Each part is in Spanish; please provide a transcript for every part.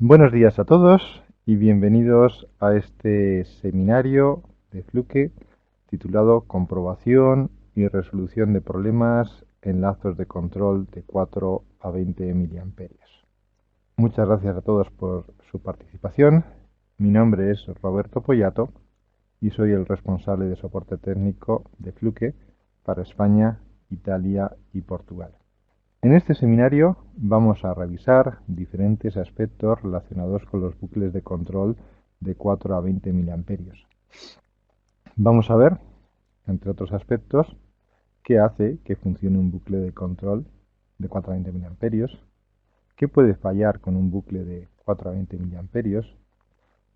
Buenos días a todos y bienvenidos a este seminario de Fluke titulado Comprobación y resolución de problemas en lazos de control de 4 a 20 miliamperios. Muchas gracias a todos por su participación. Mi nombre es Roberto Poyato y soy el responsable de soporte técnico de Fluke para España, Italia y Portugal. En este seminario vamos a revisar diferentes aspectos relacionados con los bucles de control de 4 a 20 miliamperios. Vamos a ver, entre otros aspectos, qué hace que funcione un bucle de control de 4 a 20 miliamperios, qué puede fallar con un bucle de 4 a 20 miliamperios,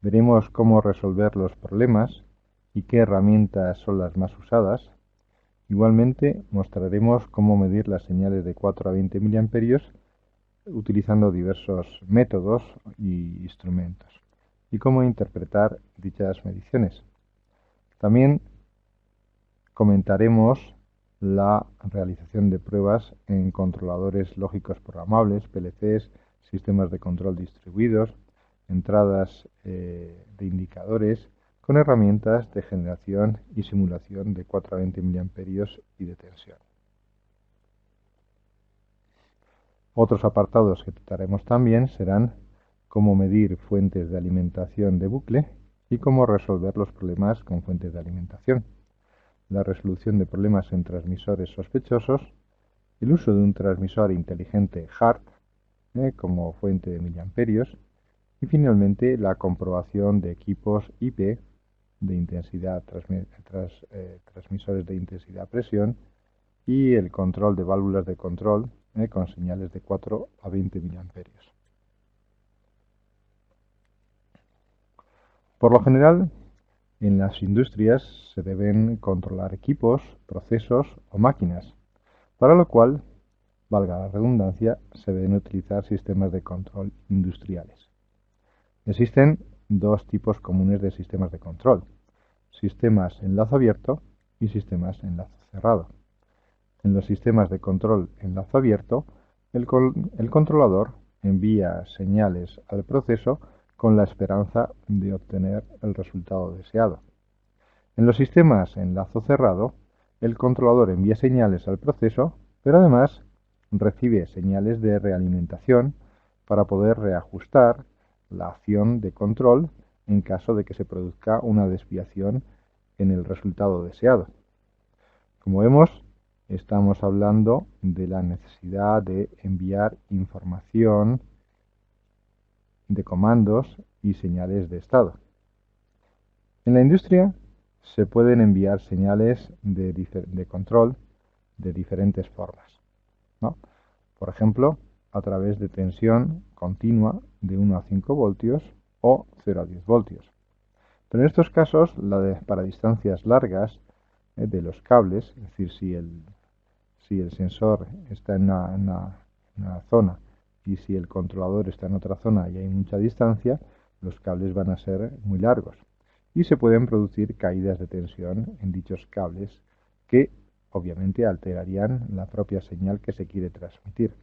veremos cómo resolver los problemas y qué herramientas son las más usadas. Igualmente mostraremos cómo medir las señales de 4 a 20 miliamperios utilizando diversos métodos y instrumentos y cómo interpretar dichas mediciones. También comentaremos la realización de pruebas en controladores lógicos programables, PLCs, sistemas de control distribuidos, entradas de indicadores con herramientas de generación y simulación de 4 a 20 miliamperios y de tensión. Otros apartados que trataremos también serán cómo medir fuentes de alimentación de bucle y cómo resolver los problemas con fuentes de alimentación, la resolución de problemas en transmisores sospechosos, el uso de un transmisor inteligente HART como fuente de miliamperios y finalmente la comprobación de equipos IP de intensidad, transmisores de intensidad presión y el control de válvulas de control con señales de 4 a 20 miliamperios. Por lo general, en las industrias se deben controlar equipos, procesos o máquinas, para lo cual, valga la redundancia, se deben utilizar sistemas de control industriales. Existen dos tipos comunes de sistemas de control: sistemas en lazo abierto y sistemas en lazo cerrado. En los sistemas de control en lazo abierto, el controlador envía señales al proceso con la esperanza de obtener el resultado deseado. En los sistemas en lazo cerrado, el controlador envía señales al proceso, pero además recibe señales de realimentación para poder reajustar la acción de control en caso de que se produzca una desviación en el resultado deseado. Como vemos, estamos hablando de la necesidad de enviar información de comandos y señales de estado. En la industria se pueden enviar señales de control de diferentes formas, ¿no? Por ejemplo, a través de tensión continua de 1 a 5 voltios o 0 a 10 voltios. Pero en estos casos, para distancias largas de los cables, es decir, si el sensor está en una zona y si el controlador está en otra zona y hay mucha distancia, los cables van a ser muy largos y se pueden producir caídas de tensión en dichos cables que obviamente alterarían la propia señal que se quiere transmitir.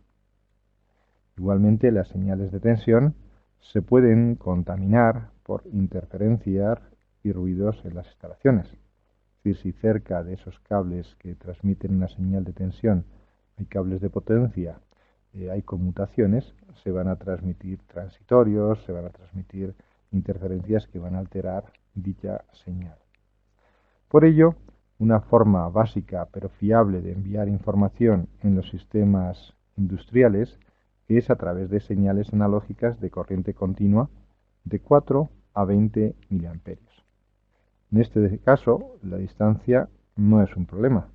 Igualmente, las señales de tensión se pueden contaminar por interferencias y ruidos en las instalaciones. Es decir, si cerca de esos cables que transmiten una señal de tensión hay cables de potencia, hay conmutaciones, se van a transmitir transitorios, se van a transmitir interferencias que van a alterar dicha señal. Por ello, una forma básica pero fiable de enviar información en los sistemas industriales es a través de señales analógicas de corriente continua de 4 a 20 miliamperios. En este caso, la distancia no es un problema,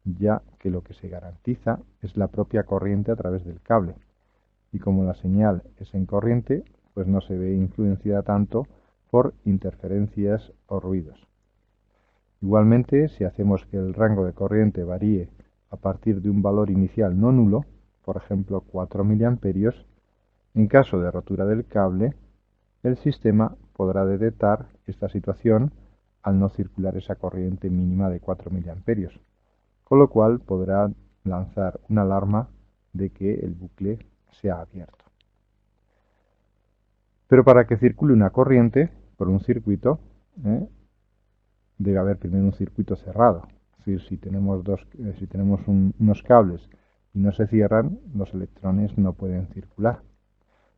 ya que lo que se garantiza es la propia corriente a través del cable. Y como la señal es en corriente, pues no se ve influenciada tanto por interferencias o ruidos. Igualmente, si hacemos que el rango de corriente varíe a partir de un valor inicial no nulo, por ejemplo 4 miliamperios, en caso de rotura del cable, el sistema podrá detectar esta situación al no circular esa corriente mínima de 4 miliamperios, con lo cual podrá lanzar una alarma de que el bucle se ha abierto. Pero para que circule una corriente por un circuito, debe haber primero un circuito cerrado. Es decir, si tenemos unos cables y no se cierran, los electrones no pueden circular.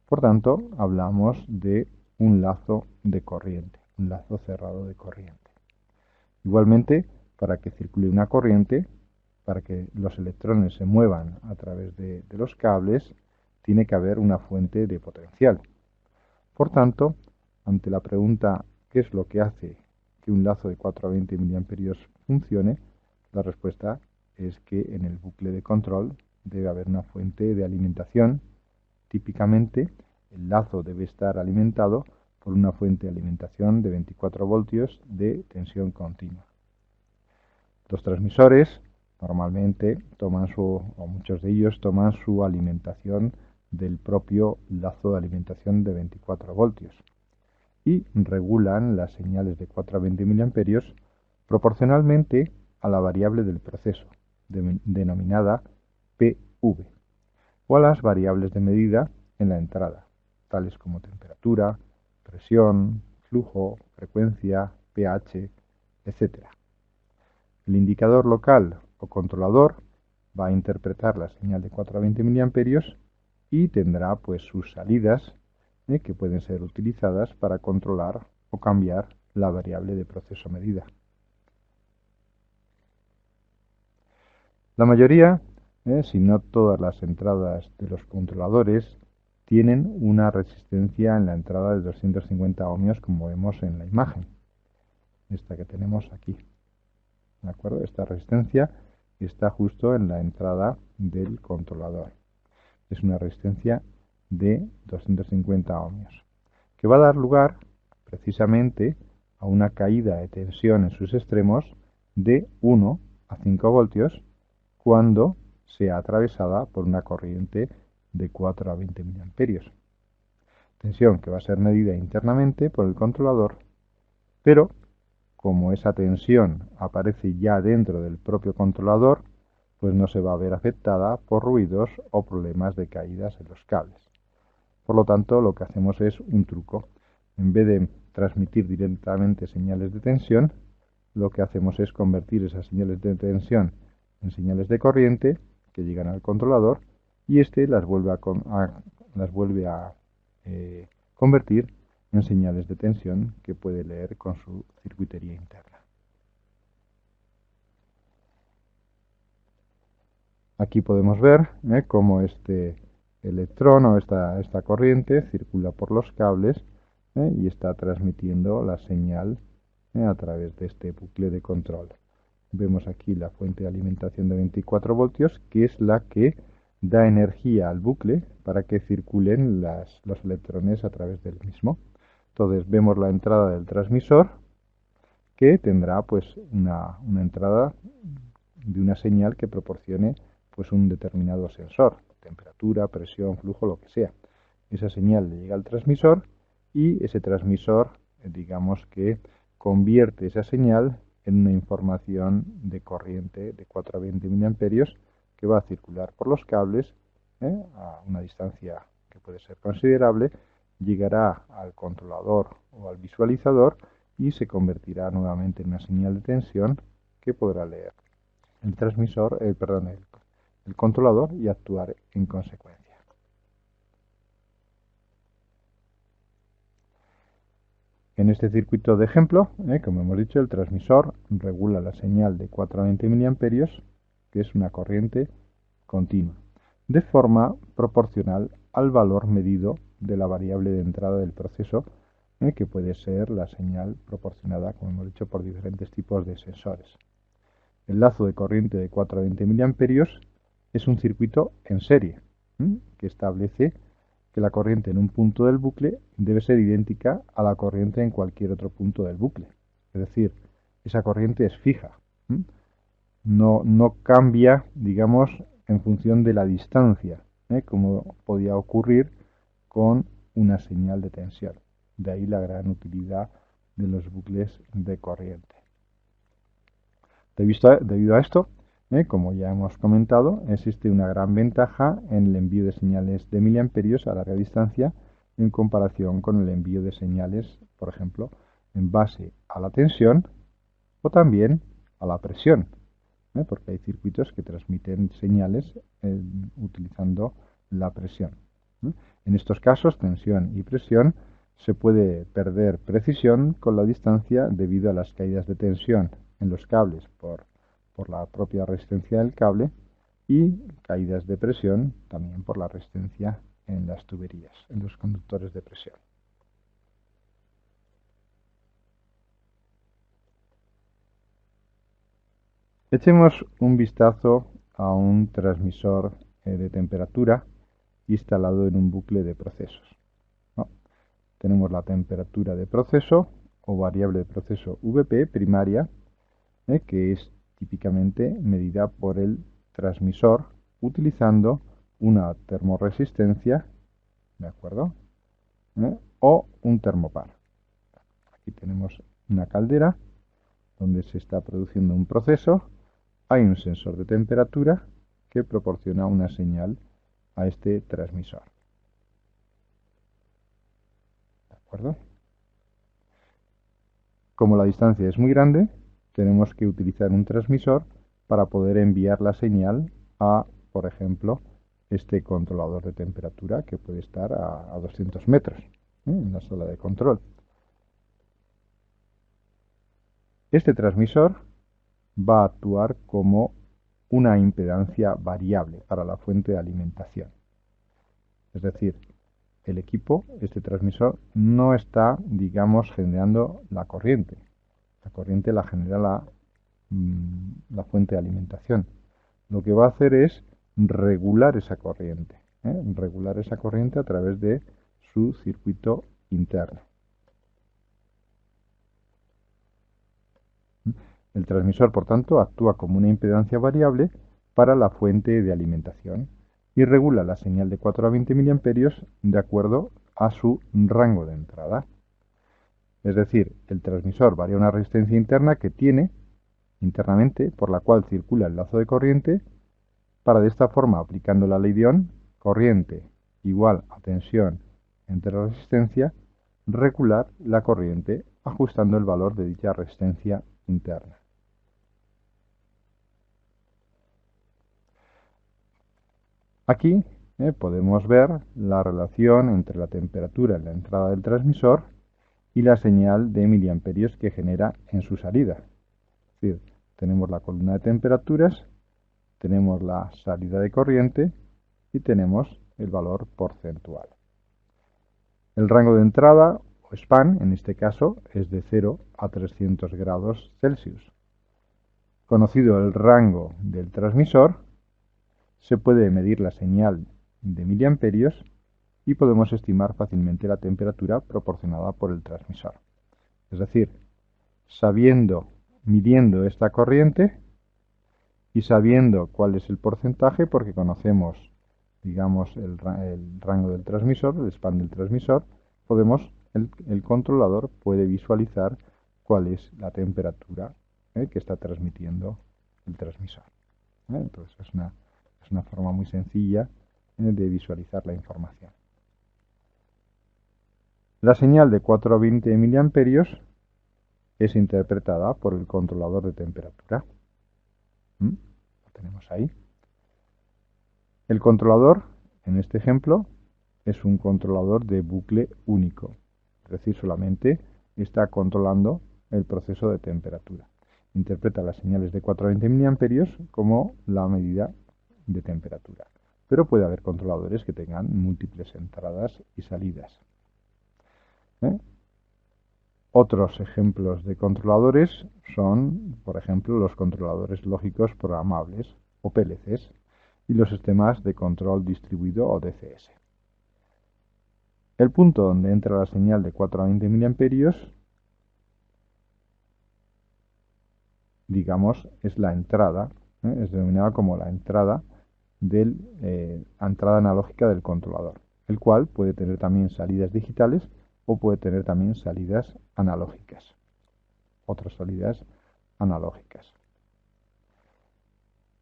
Por tanto, hablamos de un lazo de corriente, un lazo cerrado de corriente. Igualmente, para que circule una corriente, para que los electrones se muevan a través de los cables, tiene que haber una fuente de potencial. Por tanto, ante la pregunta ¿qué es lo que hace que un lazo de 4 a 20 mA funcione? La respuesta es que en el bucle de control debe haber una fuente de alimentación. Típicamente, el lazo debe estar alimentado por una fuente de alimentación de 24 voltios de tensión continua. Los transmisores normalmente muchos de ellos toman su alimentación del propio lazo de alimentación de 24 voltios y regulan las señales de 4 a 20 mA proporcionalmente a la variable del proceso, denominada PV, o a las variables de medida en la entrada, tales como temperatura, presión, flujo, frecuencia, pH, etc. El indicador local o controlador va a interpretar la señal de 4 a 20 mA y tendrá pues sus salidas que pueden ser utilizadas para controlar o cambiar la variable de proceso medida. La mayoría, si no todas las entradas de los controladores, tienen una resistencia en la entrada de 250 ohmios, como vemos en la imagen, esta que tenemos aquí. ¿De acuerdo? Esta resistencia está justo en la entrada del controlador. Es una resistencia de 250 ohmios, que va a dar lugar precisamente a una caída de tensión en sus extremos de 1 a 5 voltios cuando sea atravesada por una corriente de 4 a 20 mA. Tensión que va a ser medida internamente por el controlador, pero como esa tensión aparece ya dentro del propio controlador, pues no se va a ver afectada por ruidos o problemas de caídas en los cables. Por lo tanto, lo que hacemos es un truco. En vez de transmitir directamente señales de tensión, lo que hacemos es convertir esas señales de tensión en señales de corriente que llegan al controlador y éste las vuelve a convertir en señales de tensión que puede leer con su circuitería interna. Aquí podemos ver cómo este electrón o esta corriente circula por los cables y está transmitiendo la señal a través de este bucle de control. Vemos aquí la fuente de alimentación de 24 voltios, que es la que da energía al bucle para que circulen los electrones a través del mismo. Entonces vemos la entrada del transmisor, que tendrá pues una entrada de una señal que proporcione pues un determinado sensor, temperatura, presión, flujo, lo que sea. Esa señal le llega al transmisor y ese transmisor, digamos que convierte esa señal en una información de corriente de 4 a 20 mA que va a circular por los cables a una distancia que puede ser considerable, llegará al controlador o al visualizador y se convertirá nuevamente en una señal de tensión que podrá leer el transmisor, el controlador y actuar en consecuencia. En este circuito de ejemplo, como hemos dicho, el transmisor regula la señal de 4 a 20 mA, que es una corriente continua, de forma proporcional al valor medido de la variable de entrada del proceso, que puede ser la señal proporcionada, como hemos dicho, por diferentes tipos de sensores. El lazo de corriente de 4 a 20 mA es un circuito en serie, que establece que la corriente en un punto del bucle debe ser idéntica a la corriente en cualquier otro punto del bucle. Es decir, esa corriente es fija. No cambia, digamos, en función de la distancia, como podía ocurrir con una señal de tensión. De ahí la gran utilidad de los bucles de corriente. Debido a esto, como ya hemos comentado, existe una gran ventaja en el envío de señales de miliamperios a larga distancia en comparación con el envío de señales, por ejemplo, en base a la tensión o también a la presión, porque hay circuitos que transmiten señales utilizando la presión. En estos casos, tensión y presión, se puede perder precisión con la distancia debido a las caídas de tensión en los cables por la propia resistencia del cable y caídas de presión también por la resistencia en las tuberías, en los conductores de presión. Echemos un vistazo a un transmisor de temperatura instalado en un bucle de procesos, ¿no? Tenemos la temperatura de proceso o variable de proceso VP primaria, que es típicamente medida por el transmisor utilizando una termoresistencia, ¿de acuerdo? O un termopar. Aquí tenemos una caldera donde se está produciendo un proceso. Hay un sensor de temperatura que proporciona una señal a este transmisor. ¿De acuerdo? Como la distancia es muy grande, tenemos que utilizar un transmisor para poder enviar la señal a, por ejemplo, este controlador de temperatura que puede estar a 200 metros en la sala de control. Este transmisor va a actuar como una impedancia variable para la fuente de alimentación. Es decir, el equipo, este transmisor, no está, digamos, generando la corriente. La corriente la genera la fuente de alimentación. Lo que va a hacer es regular esa corriente, regular esa corriente a través de su circuito interno. El transmisor, por tanto, actúa como una impedancia variable para la fuente de alimentación y regula la señal de 4 a 20 mA de acuerdo a su rango de entrada. Es decir, el transmisor varía una resistencia interna que tiene internamente por la cual circula el lazo de corriente para de esta forma, aplicando la ley de Ohm, corriente igual a tensión entre la resistencia, regular la corriente ajustando el valor de dicha resistencia interna. Aquí podemos ver la relación entre la temperatura en la entrada del transmisor y la señal de miliamperios que genera en su salida. Es decir, tenemos la columna de temperaturas, tenemos la salida de corriente y tenemos el valor porcentual. El rango de entrada, o span, en este caso, es de 0 a 300 grados Celsius. Conocido el rango del transmisor, se puede medir la señal de miliamperios y podemos estimar fácilmente la temperatura proporcionada por el transmisor. Es decir, midiendo esta corriente y sabiendo cuál es el porcentaje, porque conocemos, digamos, el rango del transmisor, el span del transmisor, el controlador puede visualizar cuál es la temperatura que está transmitiendo el transmisor. Entonces es una forma muy sencilla de visualizar la información. La señal de 4 a 20 mA es interpretada por el controlador de temperatura. Lo tenemos ahí. El controlador, en este ejemplo, es un controlador de bucle único. Es decir, solamente está controlando el proceso de temperatura. Interpreta las señales de 4 a 20 mA como la medida de temperatura. Pero puede haber controladores que tengan múltiples entradas y salidas. Otros ejemplos de controladores son, por ejemplo, los controladores lógicos programables, o PLCs, y los sistemas de control distribuido, o DCS. El punto donde entra la señal de 4 a 20 mA, digamos, es la entrada, es denominada como la entrada entrada analógica del controlador, el cual puede tener también salidas digitales o puede tener también salidas analógicas, otras salidas analógicas.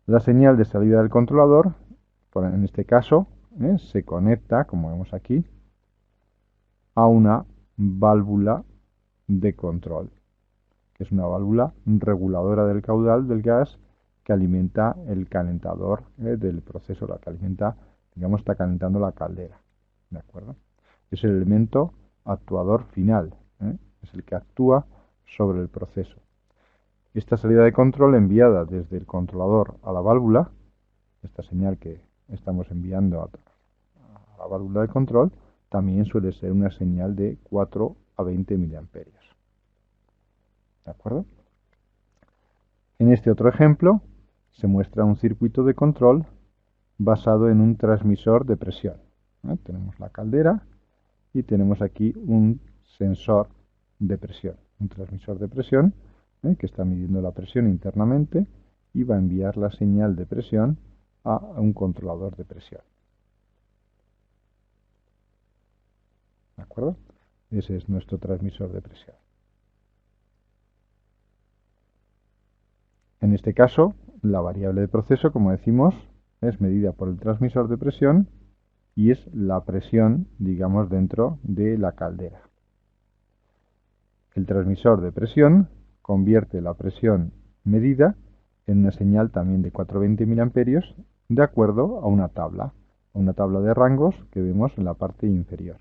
La señal de salida del controlador, en este caso, se conecta, como vemos aquí, a una válvula de control, que es una válvula reguladora del caudal del gas que alimenta el calentador del proceso, la que alimenta, digamos, está calentando la caldera. ¿De acuerdo? Es el elemento actuador final, es el que actúa sobre el proceso. Esta salida de control enviada desde el controlador a la válvula, esta señal que estamos enviando a la válvula de control, también suele ser una señal de 4 a 20 miliamperios. ¿De acuerdo? En este otro ejemplo se muestra un circuito de control basado en un transmisor de presión. Tenemos la caldera y tenemos aquí un sensor de presión, un transmisor de presión que está midiendo la presión internamente y va a enviar la señal de presión a un controlador de presión. ¿De acuerdo? Ese es nuestro transmisor de presión. En este caso, la variable de proceso, como decimos, es medida por el transmisor de presión y es la presión, digamos, dentro de la caldera. El transmisor de presión convierte la presión medida en una señal también de 420 miliamperios de acuerdo a una tabla de rangos que vemos en la parte inferior.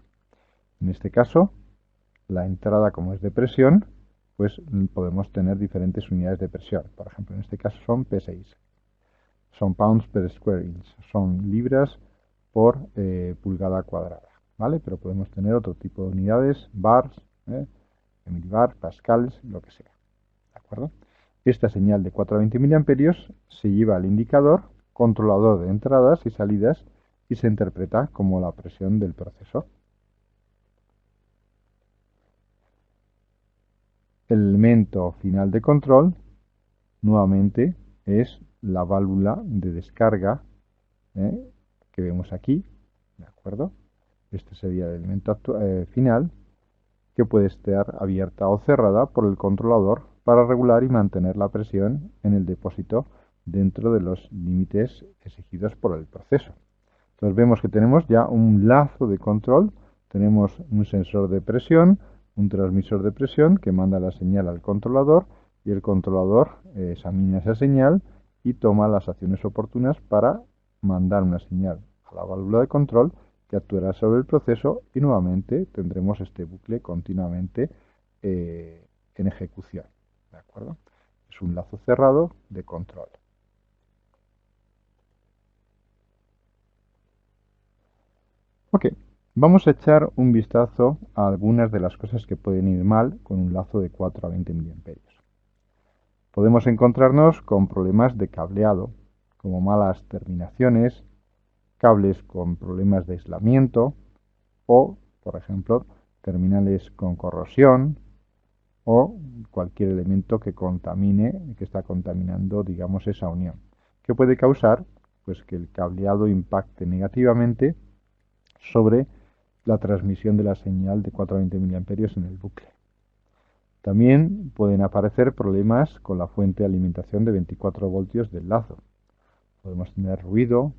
En este caso, la entrada, como es de presión, pues podemos tener diferentes unidades de presión. Por ejemplo, en este caso son PSI, son pounds per square inch, son libras por pulgada cuadrada, ¿vale? Pero podemos tener otro tipo de unidades, bars, milibar, pascals, lo que sea, ¿de acuerdo? Esta señal de 420 miliamperios se lleva al indicador controlador de entradas y salidas y se interpreta como la presión del proceso. El elemento final de control, nuevamente, es la válvula de descarga que vemos aquí, ¿de acuerdo? Este sería el elemento final, que puede estar abierta o cerrada por el controlador para regular y mantener la presión en el depósito dentro de los límites exigidos por el proceso. Entonces vemos que tenemos ya un lazo de control, tenemos un sensor de presión, un transmisor de presión que manda la señal al controlador y el controlador examina esa señal y toma las acciones oportunas para mandar una señal a la válvula de control que actuará sobre el proceso y nuevamente tendremos este bucle continuamente en ejecución. ¿De acuerdo? Es un lazo cerrado de control. Ok, vamos a echar un vistazo a algunas de las cosas que pueden ir mal con un lazo de 4 a 20 miliamperios. Podemos encontrarnos con problemas de cableado, como malas terminaciones, cables con problemas de aislamiento o, por ejemplo, terminales con corrosión o cualquier elemento que contamine, que está contaminando, digamos, esa unión, que puede causar pues que el cableado impacte negativamente sobre la transmisión de la señal de 420 miliamperios en el bucle. También pueden aparecer problemas con la fuente de alimentación de 24 voltios del lazo. Podemos tener ruido,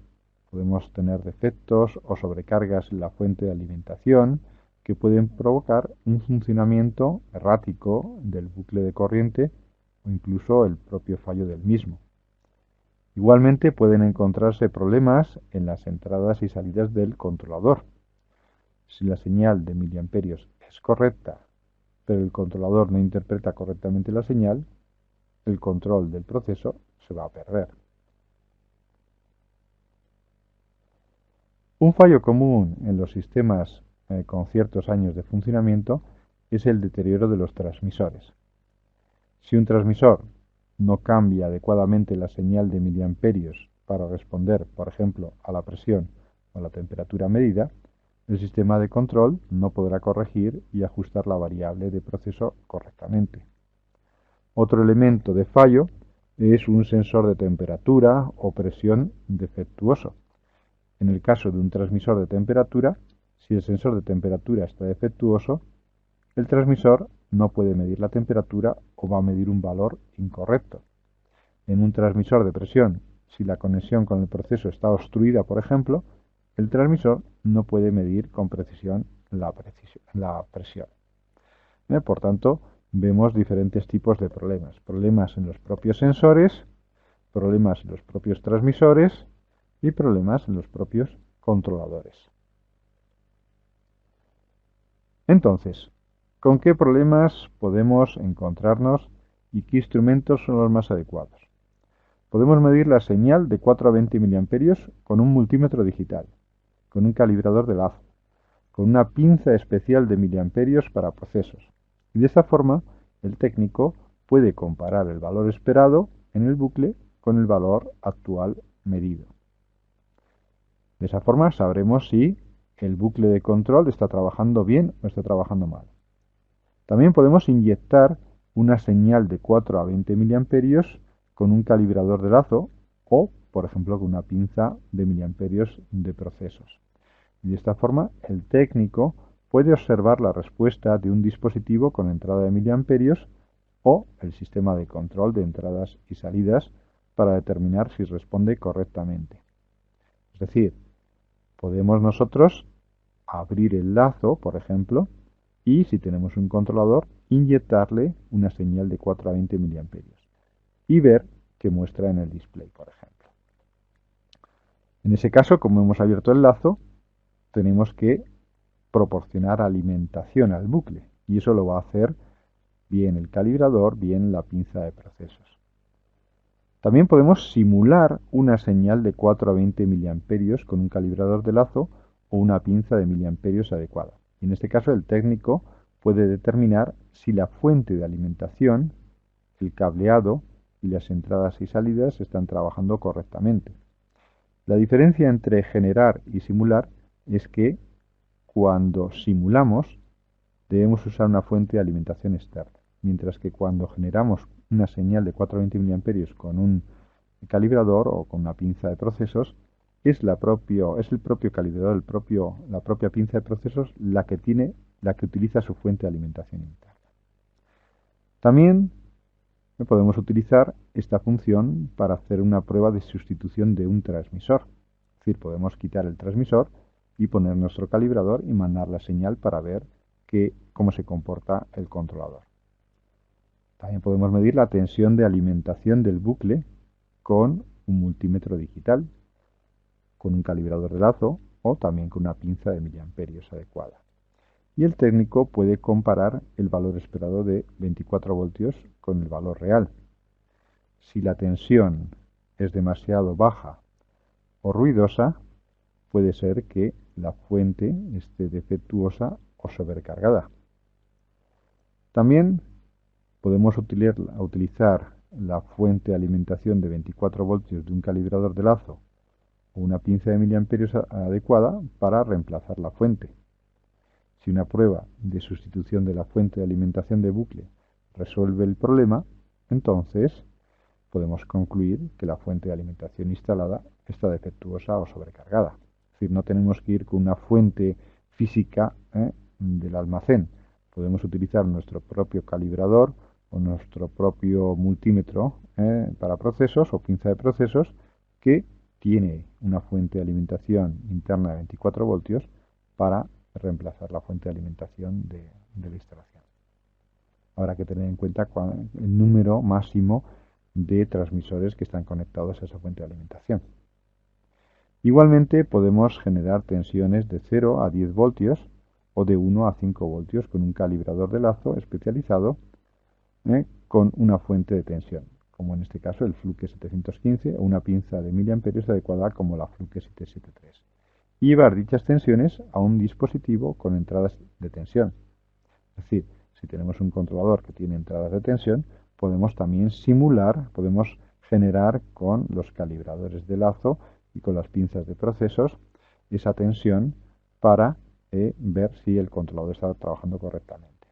podemos tener defectos o sobrecargas en la fuente de alimentación que pueden provocar un funcionamiento errático del bucle de corriente o incluso el propio fallo del mismo. Igualmente pueden encontrarse problemas en las entradas y salidas del controlador. Si la señal de miliamperios es correcta, pero el controlador no interpreta correctamente la señal, el control del proceso se va a perder. Un fallo común en los sistemas con ciertos años de funcionamiento es el deterioro de los transmisores. Si un transmisor no cambia adecuadamente la señal de miliamperios para responder, por ejemplo, a la presión o a la temperatura medida, el sistema de control no podrá corregir y ajustar la variable de proceso correctamente. Otro elemento de fallo es un sensor de temperatura o presión defectuoso. En el caso de un transmisor de temperatura, si el sensor de temperatura está defectuoso, el transmisor no puede medir la temperatura o va a medir un valor incorrecto. En un transmisor de presión, si la conexión con el proceso está obstruida, por ejemplo, el transmisor no puede medir con precisión la presión. Por tanto, vemos diferentes tipos de problemas. Problemas en los propios sensores, problemas en los propios transmisores y problemas en los propios controladores. Entonces, ¿con qué problemas podemos encontrarnos y qué instrumentos son los más adecuados? Podemos medir la señal de 4 a 20 mA con un multímetro digital, con un calibrador de lazo, con una pinza especial de miliamperios para procesos. Y de esta forma, el técnico puede comparar el valor esperado en el bucle con el valor actual medido. De esa forma sabremos si el bucle de control está trabajando bien o está trabajando mal. También podemos inyectar una señal de 4 a 20 miliamperios con un calibrador de lazo o, por ejemplo, con una pinza de miliamperios de procesos. Y de esta forma, el técnico puede observar la respuesta de un dispositivo con entrada de miliamperios o el sistema de control de entradas y salidas para determinar si responde correctamente. Es decir, podemos nosotros abrir el lazo, por ejemplo, y si tenemos un controlador, inyectarle una señal de 4 a 20 miliamperios y ver qué muestra en el display, por ejemplo. En ese caso, como hemos abierto el lazo, tenemos que proporcionar alimentación al bucle y eso lo va a hacer bien el calibrador, bien la pinza de procesos. También podemos simular una señal de 4 a 20 miliamperios con un calibrador de lazo o una pinza de miliamperios adecuada. Y en este caso el técnico puede determinar si la fuente de alimentación, el cableado y las entradas y salidas están trabajando correctamente. La diferencia entre generar y simular es que cuando simulamos debemos usar una fuente de alimentación externa, mientras que cuando generamos una señal de 4 a 20 mA con un calibrador o con una pinza de procesos, es el propio calibrador, la propia pinza de procesos la que utiliza su fuente de alimentación interna. También podemos utilizar esta función para hacer una prueba de sustitución de un transmisor. Es decir, podemos quitar el transmisor y poner nuestro calibrador y mandar la señal para ver cómo se comporta el controlador. También podemos medir la tensión de alimentación del bucle con un multímetro digital, con un calibrador de lazo o también con una pinza de miliamperios adecuada. Y el técnico puede comparar el valor esperado de 24 voltios con el valor real. Si la tensión es demasiado baja o ruidosa, puede ser que la fuente esté defectuosa o sobrecargada. También podemos utilizar la fuente de alimentación de 24 voltios de un calibrador de lazo o una pinza de miliamperios adecuada para reemplazar la fuente. Si una prueba de sustitución de la fuente de alimentación de bucle resuelve el problema, entonces podemos concluir que la fuente de alimentación instalada está defectuosa o sobrecargada. Es decir, no tenemos que ir con una fuente física del almacén. Podemos utilizar nuestro propio calibrador o nuestro propio multímetro para procesos o pinza de procesos que tiene una fuente de alimentación interna de 24 voltios para reemplazar la fuente de alimentación de la instalación. Habrá que tener en cuenta el número máximo de transmisores que están conectados a esa fuente de alimentación. Igualmente podemos generar tensiones de 0 a 10 voltios o de 1 a 5 voltios con un calibrador de lazo especializado con una fuente de tensión, como en este caso el Fluke 715 o una pinza de miliamperios adecuada como la Fluke 773. Y llevar dichas tensiones a un dispositivo con entradas de tensión. Es decir, si tenemos un controlador que tiene entradas de tensión, podemos también simular, podemos generar con los calibradores de lazo y con las pinzas de procesos esa tensión para ver si el controlador está trabajando correctamente.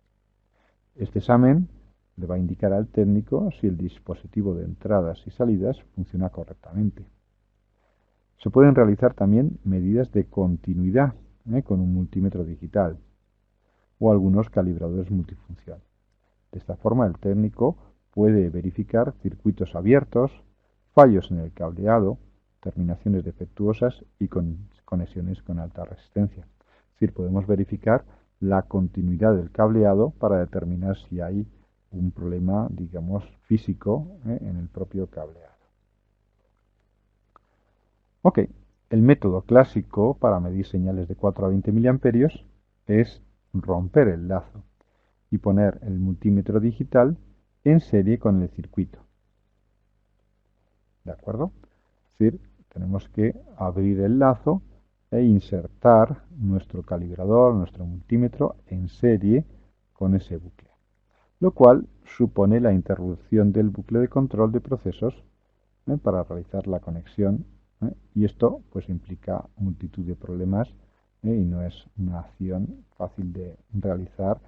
Este examen le va a indicar al técnico si el dispositivo de entradas y salidas funciona correctamente. Se pueden realizar también medidas de continuidad con un multímetro digital o algunos calibradores multifunción. De esta forma el técnico puede verificar circuitos abiertos, fallos en el cableado, terminaciones defectuosas y conexiones con alta resistencia. Es decir, podemos verificar la continuidad del cableado para determinar si hay un problema, digamos, físico en el propio cableado. Ok, el método clásico para medir señales de 4 a 20 miliamperios es romper el lazo y poner el multímetro digital en serie con el circuito. ¿De acuerdo? Es decir, tenemos que abrir el lazo e insertar nuestro calibrador, nuestro multímetro en serie con ese bucle, lo cual supone la interrupción del bucle de control de procesos para realizar la conexión, y esto pues implica multitud de problemas y no es una acción fácil de realizar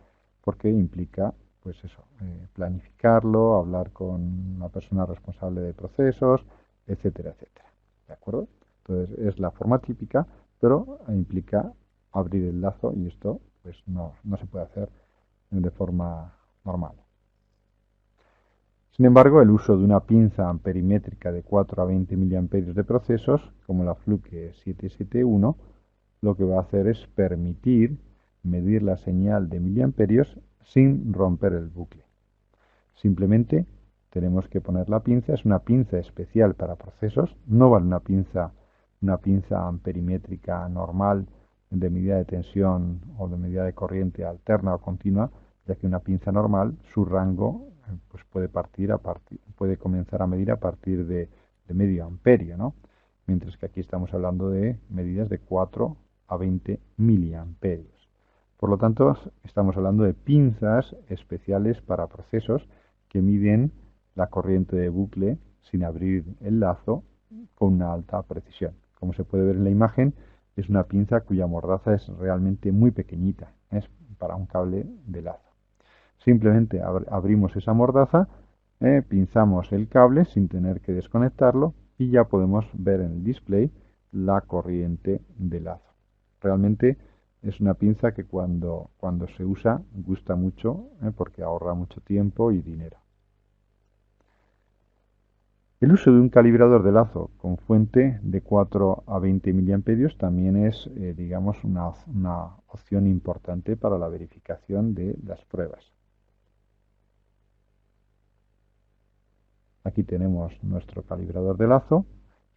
porque implica pues eso, planificarlo, hablar con la persona responsable de procesos, etcétera, etcétera. ¿De acuerdo? Entonces es la forma típica, pero implica abrir el lazo y esto pues no se puede hacer de forma normal. Sin embargo, el uso de una pinza amperimétrica de 4 a 20 miliamperios de procesos, como la Fluke 771, lo que va a hacer es permitir medir la señal de miliamperios sin romper el bucle. Simplemente tenemos que poner la pinza, es una pinza especial para procesos, no vale una pinza amperimétrica normal de medida de tensión o de medida de corriente alterna o continua, ya que una pinza normal, su rango pues puede comenzar a medir a partir de medio amperio, ¿no? Mientras que aquí estamos hablando de medidas de 4 a 20 miliamperios. Por lo tanto, estamos hablando de pinzas especiales para procesos que miden la corriente de bucle sin abrir el lazo con una alta precisión. Como se puede ver en la imagen, es una pinza cuya mordaza es realmente muy pequeñita, es para un cable de lazo. Simplemente abrimos esa mordaza, pinzamos el cable sin tener que desconectarlo y ya podemos ver en el display la corriente de lazo. Realmente es una pinza que cuando se usa gusta mucho porque ahorra mucho tiempo y dinero. El uso de un calibrador de lazo con fuente de 4 a 20 miliamperios también es, digamos, una opción importante para la verificación de las pruebas. Aquí tenemos nuestro calibrador de lazo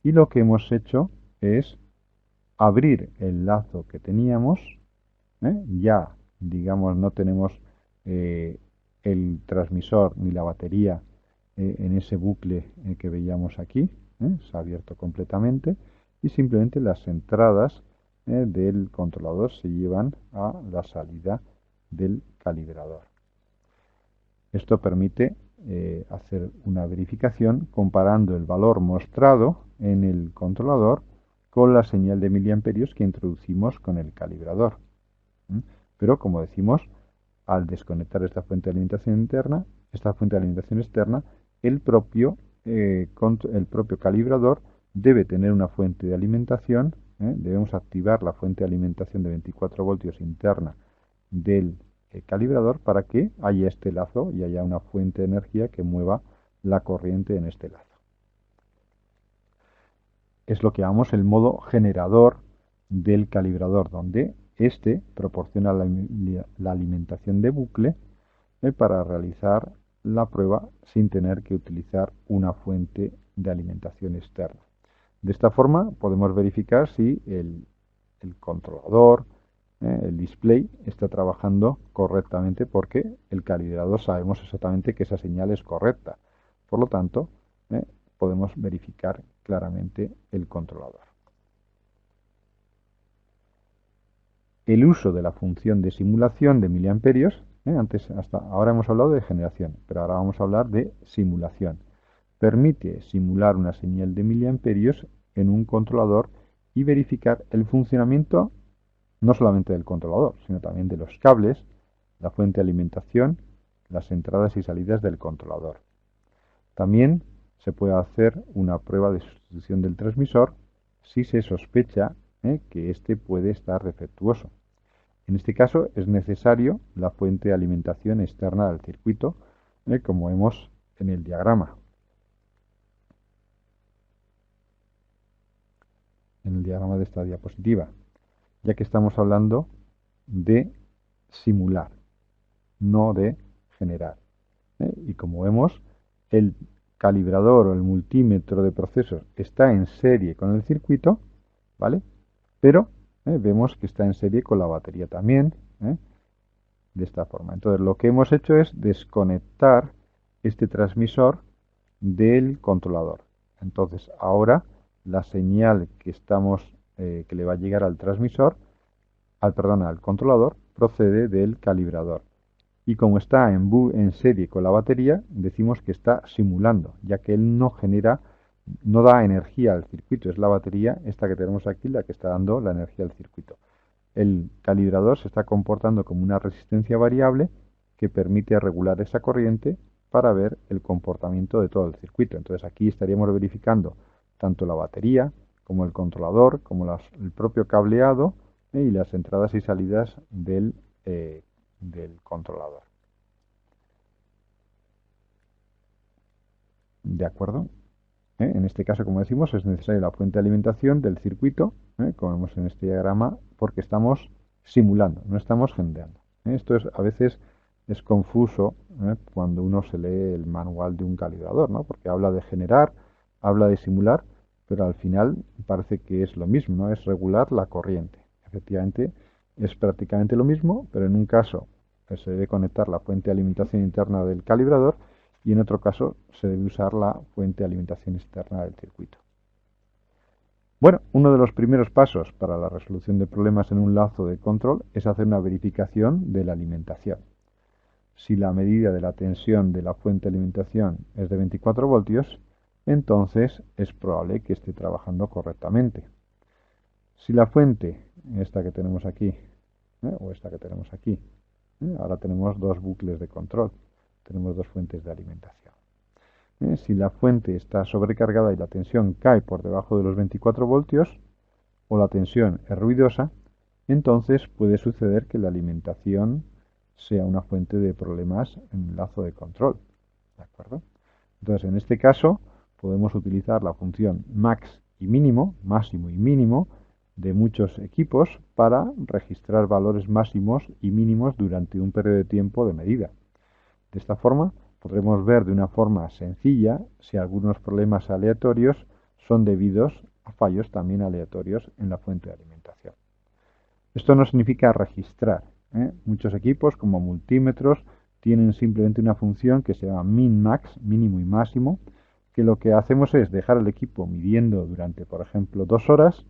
y lo que hemos hecho es abrir el lazo que teníamos. Ya, digamos, no tenemos el transmisor ni la batería en ese bucle que veíamos aquí, se ha abierto completamente y simplemente las entradas del controlador se llevan a la salida del calibrador. Esto permite hacer una verificación comparando el valor mostrado en el controlador con la señal de miliamperios que introducimos con el calibrador. Pero, como decimos, al desconectar esta fuente de alimentación interna, esta fuente de alimentación externa, el propio calibrador debe tener una fuente de alimentación. Debemos activar la fuente de alimentación de 24 voltios interna del calibrador para que haya este lazo y haya una fuente de energía que mueva la corriente en este lazo. Es lo que llamamos el modo generador del calibrador, donde este proporciona la alimentación de bucle para realizar la prueba sin tener que utilizar una fuente de alimentación externa. De esta forma podemos verificar si el controlador, el display, está trabajando correctamente porque el calibrador sabemos exactamente que esa señal es correcta. Por lo tanto, podemos verificar claramente el controlador. El uso de la función de simulación de miliamperios, hasta ahora hemos hablado de generación, pero ahora vamos a hablar de simulación. Permite simular una señal de miliamperios en un controlador y verificar el funcionamiento no solamente del controlador, sino también de los cables, la fuente de alimentación, las entradas y salidas del controlador. También se puede hacer una prueba de sustitución del transmisor si se sospecha que éste puede estar defectuoso. En este caso es necesario la fuente de alimentación externa del circuito, como vemos en el diagrama. En el diagrama de esta diapositiva, ya que estamos hablando de simular, no de generar. Y como vemos, el calibrador o el multímetro de procesos está en serie con el circuito, ¿vale? Pero vemos que está en serie con la batería también, de esta forma. Entonces lo que hemos hecho es desconectar este transmisor del controlador. Entonces ahora la señal que que le va a llegar al transmisor, al controlador, procede del calibrador. Y como está en serie con la batería, decimos que está simulando, ya que él no da energía al circuito, es la batería, esta que tenemos aquí, la que está dando la energía al circuito. El calibrador se está comportando como una resistencia variable que permite regular esa corriente para ver el comportamiento de todo el circuito. Entonces aquí estaríamos verificando tanto la batería como el controlador, como el propio cableado y las entradas y salidas del controlador. ¿De acuerdo? En este caso, como decimos, es necesaria la fuente de alimentación del circuito, como vemos en este diagrama, porque estamos simulando, no estamos generando. Esto a veces es confuso cuando uno se lee el manual de un calibrador, ¿no? Porque habla de generar, habla de simular, pero al final parece que es lo mismo, ¿no? Es regular la corriente. Efectivamente, es prácticamente lo mismo, pero en un caso se debe conectar la fuente de alimentación interna del calibrador y en otro caso se debe usar la fuente de alimentación externa del circuito. Bueno, uno de los primeros pasos para la resolución de problemas en un lazo de control es hacer una verificación de la alimentación. Si la medida de la tensión de la fuente de alimentación es de 24 voltios, entonces es probable que esté trabajando correctamente. Si la fuente, esta que tenemos aquí, o esta que tenemos aquí, ahora tenemos dos bucles de control, tenemos dos fuentes de alimentación. Si la fuente está sobrecargada y la tensión cae por debajo de los 24 voltios, o la tensión es ruidosa, entonces puede suceder que la alimentación sea una fuente de problemas en el lazo de control. ¿De acuerdo? Entonces, en este caso, podemos utilizar la función max y mínimo, máximo y mínimo, de muchos equipos para registrar valores máximos y mínimos durante un periodo de tiempo de medida. De esta forma, podremos ver de una forma sencilla si algunos problemas aleatorios son debidos a fallos también aleatorios en la fuente de alimentación. Esto no significa registrar. Muchos equipos, como multímetros, tienen simplemente una función que se llama min-max, mínimo y máximo, que lo que hacemos es dejar el equipo midiendo durante, por ejemplo, 2 horas,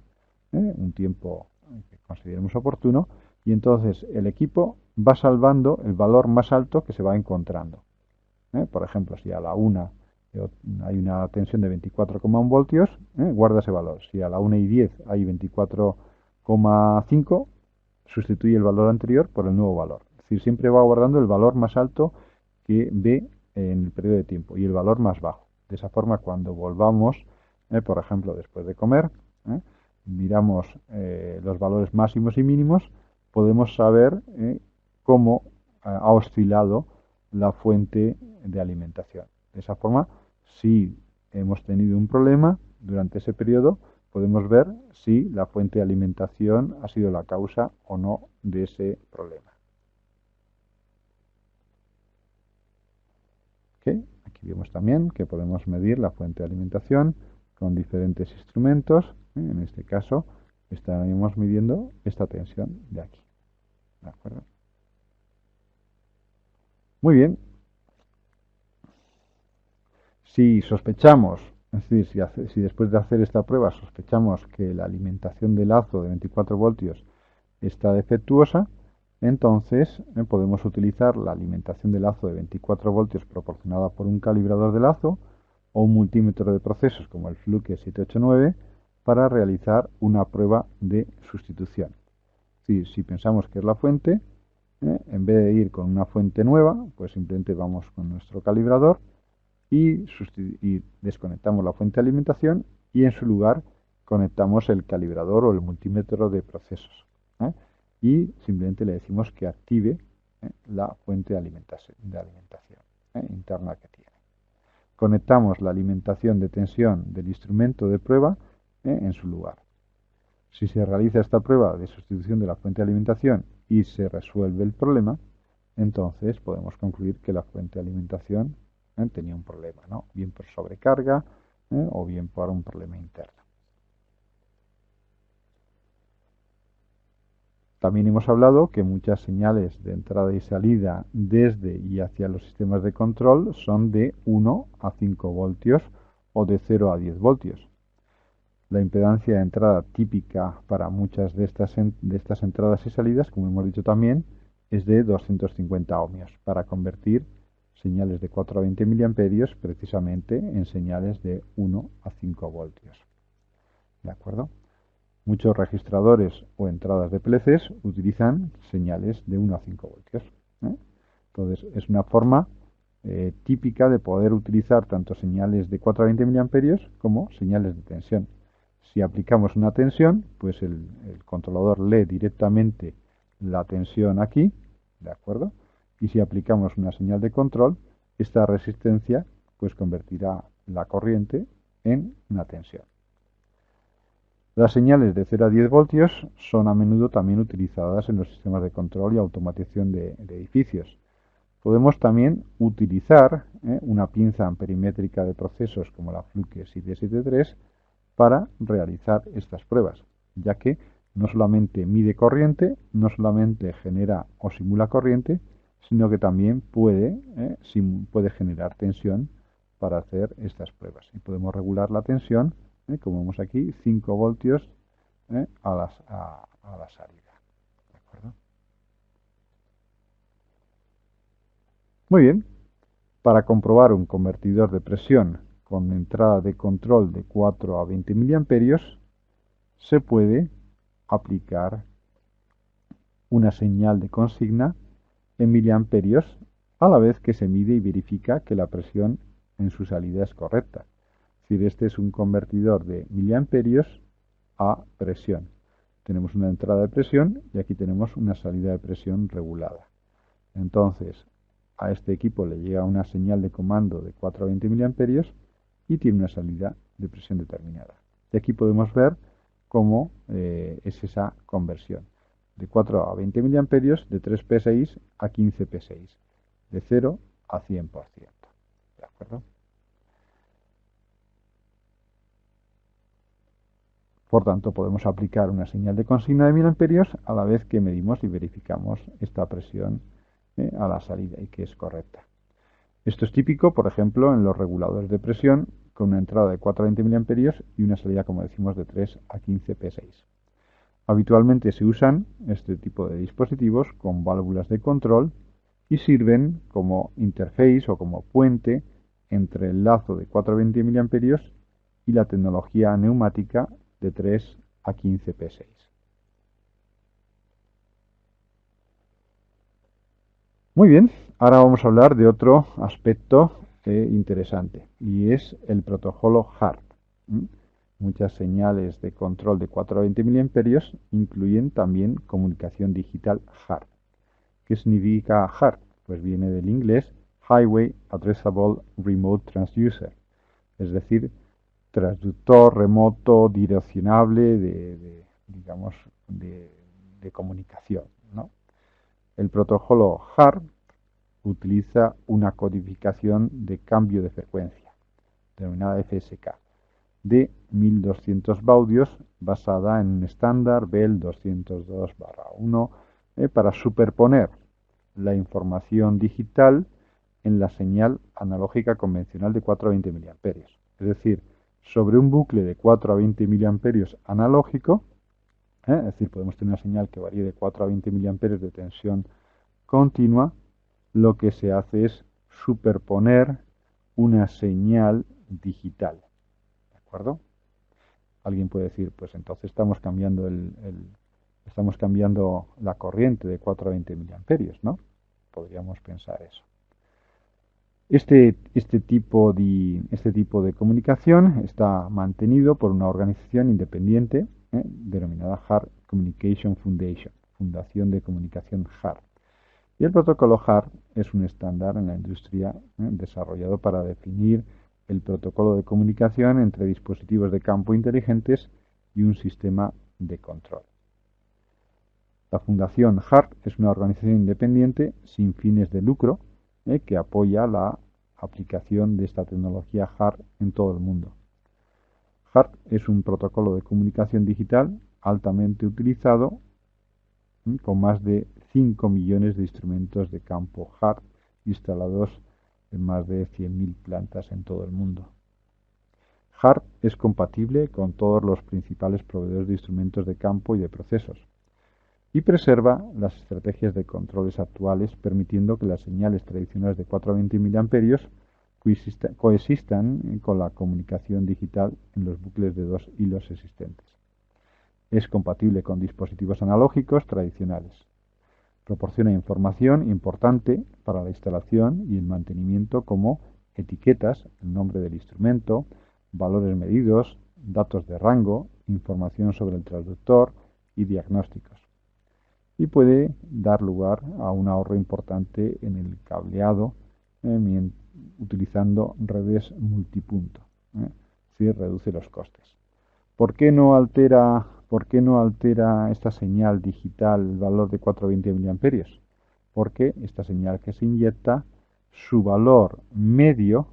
un tiempo que consideremos oportuno, y entonces el equipo va salvando el valor más alto que se va encontrando. Por ejemplo, si a la 1 hay una tensión de 24,1 voltios, guarda ese valor. Si a la 1:10 hay 24,5, sustituye el valor anterior por el nuevo valor. Es decir, siempre va guardando el valor más alto que ve en el periodo de tiempo y el valor más bajo. De esa forma, cuando volvamos, por ejemplo, después de comer, miramos los valores máximos y mínimos, podemos saber cómo ha oscilado la fuente de alimentación. De esa forma, si hemos tenido un problema durante ese periodo, podemos ver si la fuente de alimentación ha sido la causa o no de ese problema. ¿Okay? Aquí vemos también que podemos medir la fuente de alimentación con diferentes instrumentos. En este caso, estaríamos midiendo esta tensión de aquí. ¿De acuerdo? Muy bien. Si sospechamos, es decir, si después de hacer esta prueba sospechamos que la alimentación del lazo de 24 voltios está defectuosa, entonces podemos utilizar la alimentación de lazo de 24 voltios proporcionada por un calibrador de lazo o un multímetro de procesos como el Fluke 789 para realizar una prueba de sustitución. Es decir, si pensamos que es la fuente, en vez de ir con una fuente nueva, pues simplemente vamos con nuestro calibrador y desconectamos la fuente de alimentación y en su lugar conectamos el calibrador o el multímetro de procesos. Y simplemente le decimos que active la fuente de alimentación interna que tiene. Conectamos la alimentación de tensión del instrumento de prueba en su lugar. Si se realiza esta prueba de sustitución de la fuente de alimentación y se resuelve el problema, entonces podemos concluir que la fuente de alimentación tenía un problema, ¿no? Bien por sobrecarga o bien por un problema interno. También hemos hablado que muchas señales de entrada y salida desde y hacia los sistemas de control son de 1 a 5 voltios o de 0 a 10 voltios. La impedancia de entrada típica para muchas de estas entradas y salidas, como hemos dicho también, es de 250 ohmios para convertir señales de 4 a 20 miliamperios precisamente en señales de 1 a 5 voltios. ¿De acuerdo? Muchos registradores o entradas de PLCs utilizan señales de 1 a 5 voltios. Entonces, es una forma típica de poder utilizar tanto señales de 4 a 20 miliamperios como señales de tensión. Si aplicamos una tensión, pues el controlador lee directamente la tensión aquí, ¿de acuerdo? Y si aplicamos una señal de control, esta resistencia pues convertirá la corriente en una tensión. Las señales de 0 a 10 voltios son a menudo también utilizadas en los sistemas de control y automatización de edificios. Podemos también utilizar una pinza amperimétrica de procesos como la Fluke 773 para realizar estas pruebas, ya que no solamente mide corriente, no solamente genera o simula corriente, sino que también puede generar tensión para hacer estas pruebas. Y podemos regular la tensión, como vemos aquí, 5 voltios a la salida. ¿De acuerdo? Muy bien. Para comprobar un convertidor de presión con entrada de control de 4 a 20 miliamperios, se puede aplicar una señal de consigna en miliamperios a la vez que se mide y verifica que la presión en su salida es correcta. Es decir, este es un convertidor de miliamperios a presión. Tenemos una entrada de presión y aquí tenemos una salida de presión regulada. Entonces, a este equipo le llega una señal de comando de 4 a 20 miliamperios y tiene una salida de presión determinada. Y aquí podemos ver cómo es esa conversión. De 4 a 20 miliamperios, de 3 PSI a 15 PSI, de 0 a 100%. ¿De acuerdo? Por tanto, podemos aplicar una señal de consigna de miliamperios a la vez que medimos y verificamos esta presión a la salida y que es correcta. Esto es típico, por ejemplo, en los reguladores de presión con una entrada de 4 a 20 miliamperios y una salida, como decimos, de 3 a 15 PSI. Habitualmente se usan este tipo de dispositivos con válvulas de control y sirven como interface o como puente entre el lazo de 4 a 20 miliamperios y la tecnología neumática de 3 a 15 PSI. Muy bien, ahora vamos a hablar de otro aspecto interesante y es el protocolo HART. Muchas señales de control de 4 a 20 miliamperios incluyen también comunicación digital HART. ¿Qué significa HART? Pues viene del inglés Highway Addressable Remote Transducer, es decir, transductor remoto direccionable de comunicación, ¿no? El protocolo HART utiliza una codificación de cambio de frecuencia, denominada FSK, de 1200 baudios basada en un estándar Bell 202/1 para superponer la información digital en la señal analógica convencional de 4 a 20 miliamperios. Es decir, sobre un bucle de 4 a 20 miliamperios analógico, es decir, podemos tener una señal que varíe de 4 a 20 miliamperios de tensión continua, lo que se hace es superponer una señal digital. ¿De acuerdo? Alguien puede decir, pues entonces estamos cambiando la corriente de 4 a 20 miliamperios, ¿no? Podríamos pensar eso. Este tipo de comunicación está mantenido por una organización independiente denominada HART Communication Foundation, Fundación de Comunicación HART. Y el protocolo HART es un estándar en la industria desarrollado para definir el protocolo de comunicación entre dispositivos de campo inteligentes y un sistema de control. La Fundación HART es una organización independiente sin fines de lucro que apoya la aplicación de esta tecnología HART en todo el mundo. HART es un protocolo de comunicación digital altamente utilizado con más de 5 millones de instrumentos de campo HART instalados en más de 100.000 plantas en todo el mundo. HART es compatible con todos los principales proveedores de instrumentos de campo y de procesos y preserva las estrategias de controles actuales, permitiendo que las señales tradicionales de 420 mA coexistan con la comunicación digital en los bucles de 2 hilos existentes. Es compatible con dispositivos analógicos tradicionales. Proporciona información importante para la instalación y el mantenimiento como etiquetas, el nombre del instrumento, valores medidos, datos de rango, información sobre el transductor y diagnósticos. Y puede dar lugar a un ahorro importante en el cableado utilizando redes multipunto. Sí, reduce los costes. ¿Por qué no altera esta señal digital el valor de 420 mA? Porque esta señal que se inyecta, su valor medio,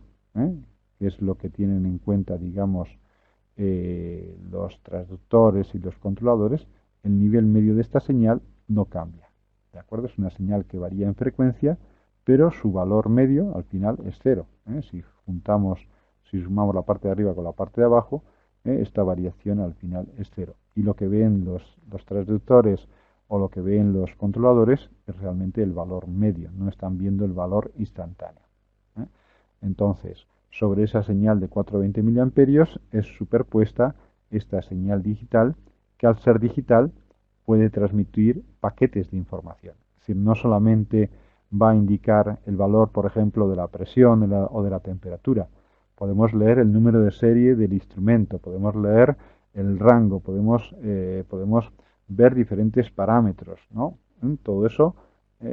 que es lo que tienen en cuenta, digamos, los transductores y los controladores, el nivel medio de esta señal no cambia. ¿De acuerdo? Es una señal que varía en frecuencia, pero su valor medio al final es cero. Si sumamos la parte de arriba con la parte de abajo, esta variación al final es cero. Y lo que ven los transductores o lo que ven los controladores es realmente el valor medio, no están viendo el valor instantáneo. Entonces, sobre esa señal de 420 mA es superpuesta esta señal digital, que al ser digital puede transmitir paquetes de información. Es decir, no solamente va a indicar el valor, por ejemplo, de la presión o de la temperatura. Podemos leer el número de serie del instrumento, podemos leer el rango, podemos ver diferentes parámetros, ¿no? Todo eso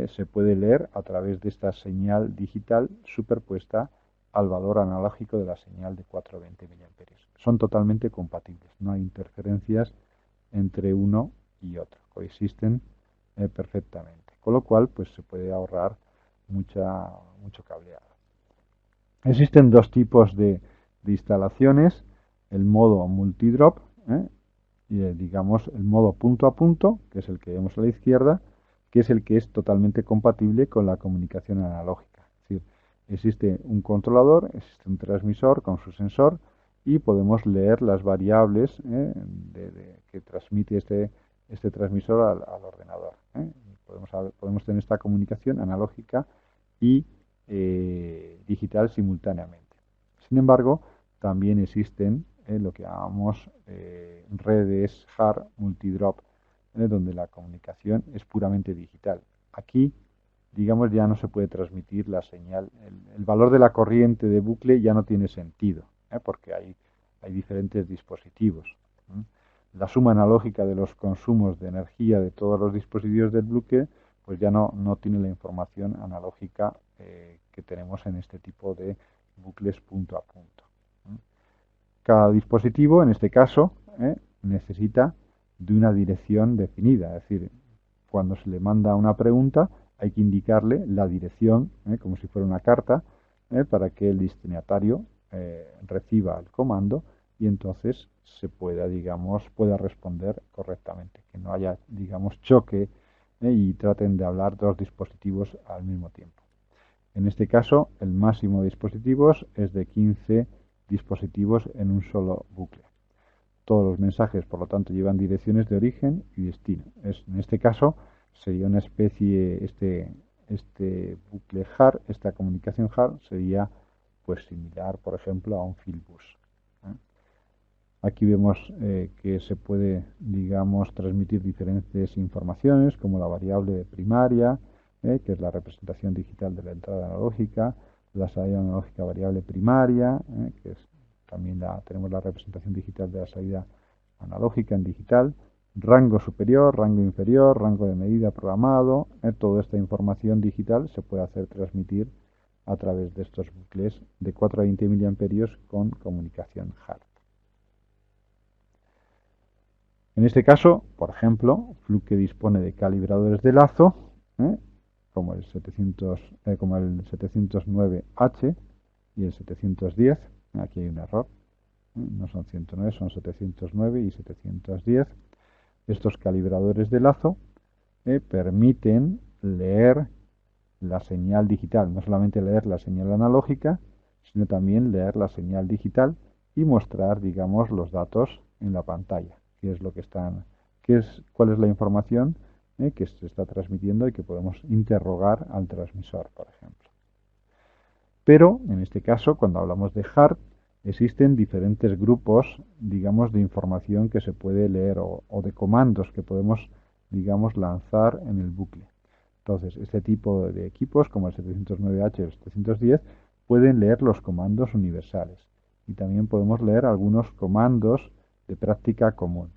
se puede leer a través de esta señal digital superpuesta al valor analógico de la señal de 420 mA. Son totalmente compatibles, no hay interferencias entre uno y otro, coexisten perfectamente, con lo cual pues se puede ahorrar mucho cableado. Existen dos tipos de instalaciones, el modo multidrop, y digamos el modo punto a punto, que es el que vemos a la izquierda, que es el que es totalmente compatible con la comunicación analógica. Es decir, existe un controlador, existe un transmisor con su sensor y podemos leer las variables que transmite este transmisor al ordenador. Podemos tener esta comunicación analógica y digital simultáneamente. Sin embargo, también existen lo que llamamos redes HART multidrop, donde la comunicación es puramente digital. Aquí, digamos, ya no se puede transmitir la señal. El valor de la corriente de bucle ya no tiene sentido, porque hay diferentes dispositivos. La suma analógica de los consumos de energía de todos los dispositivos del bucle pues ya no tiene la información analógica que tenemos en este tipo de bucles punto a punto. Cada dispositivo, en este caso, necesita de una dirección definida, es decir, cuando se le manda una pregunta hay que indicarle la dirección, como si fuera una carta, para que el destinatario reciba el comando y entonces se pueda responder correctamente, que no haya, digamos, choque y traten de hablar dos dispositivos al mismo tiempo. En este caso, el máximo de dispositivos es de 15 dispositivos en un solo bucle. Todos los mensajes, por lo tanto, llevan direcciones de origen y destino. En este caso, sería una especie, este bucle HART, esta comunicación HART, sería pues similar, por ejemplo, a un Fieldbus. Aquí vemos que se puede, digamos, transmitir diferentes informaciones, como la variable primaria, que es la representación digital de la entrada analógica, la salida analógica variable primaria, que es también tenemos la representación digital de la salida analógica en digital, rango superior, rango inferior, rango de medida programado, toda esta información digital se puede hacer transmitir a través de estos bucles de 420 mA con comunicación HART. En este caso, por ejemplo, Fluke dispone de calibradores de lazo, ¿eh? como el 709H y el 710. Aquí hay un error, no son 109, son 709 y 710. Estos calibradores de lazo permiten leer la señal digital, no solamente leer la señal analógica, sino también leer la señal digital y mostrar, digamos, los datos en la pantalla, qué es lo que están, cuál es la información que se está transmitiendo y que podemos interrogar al transmisor, por ejemplo. Pero, en este caso, cuando hablamos de hard, existen diferentes grupos, digamos, de información que se puede leer o de comandos que podemos, digamos, lanzar en el bucle. Entonces, este tipo de equipos, como el 709H y el 710, pueden leer los comandos universales. Y también podemos leer algunos comandos de práctica común.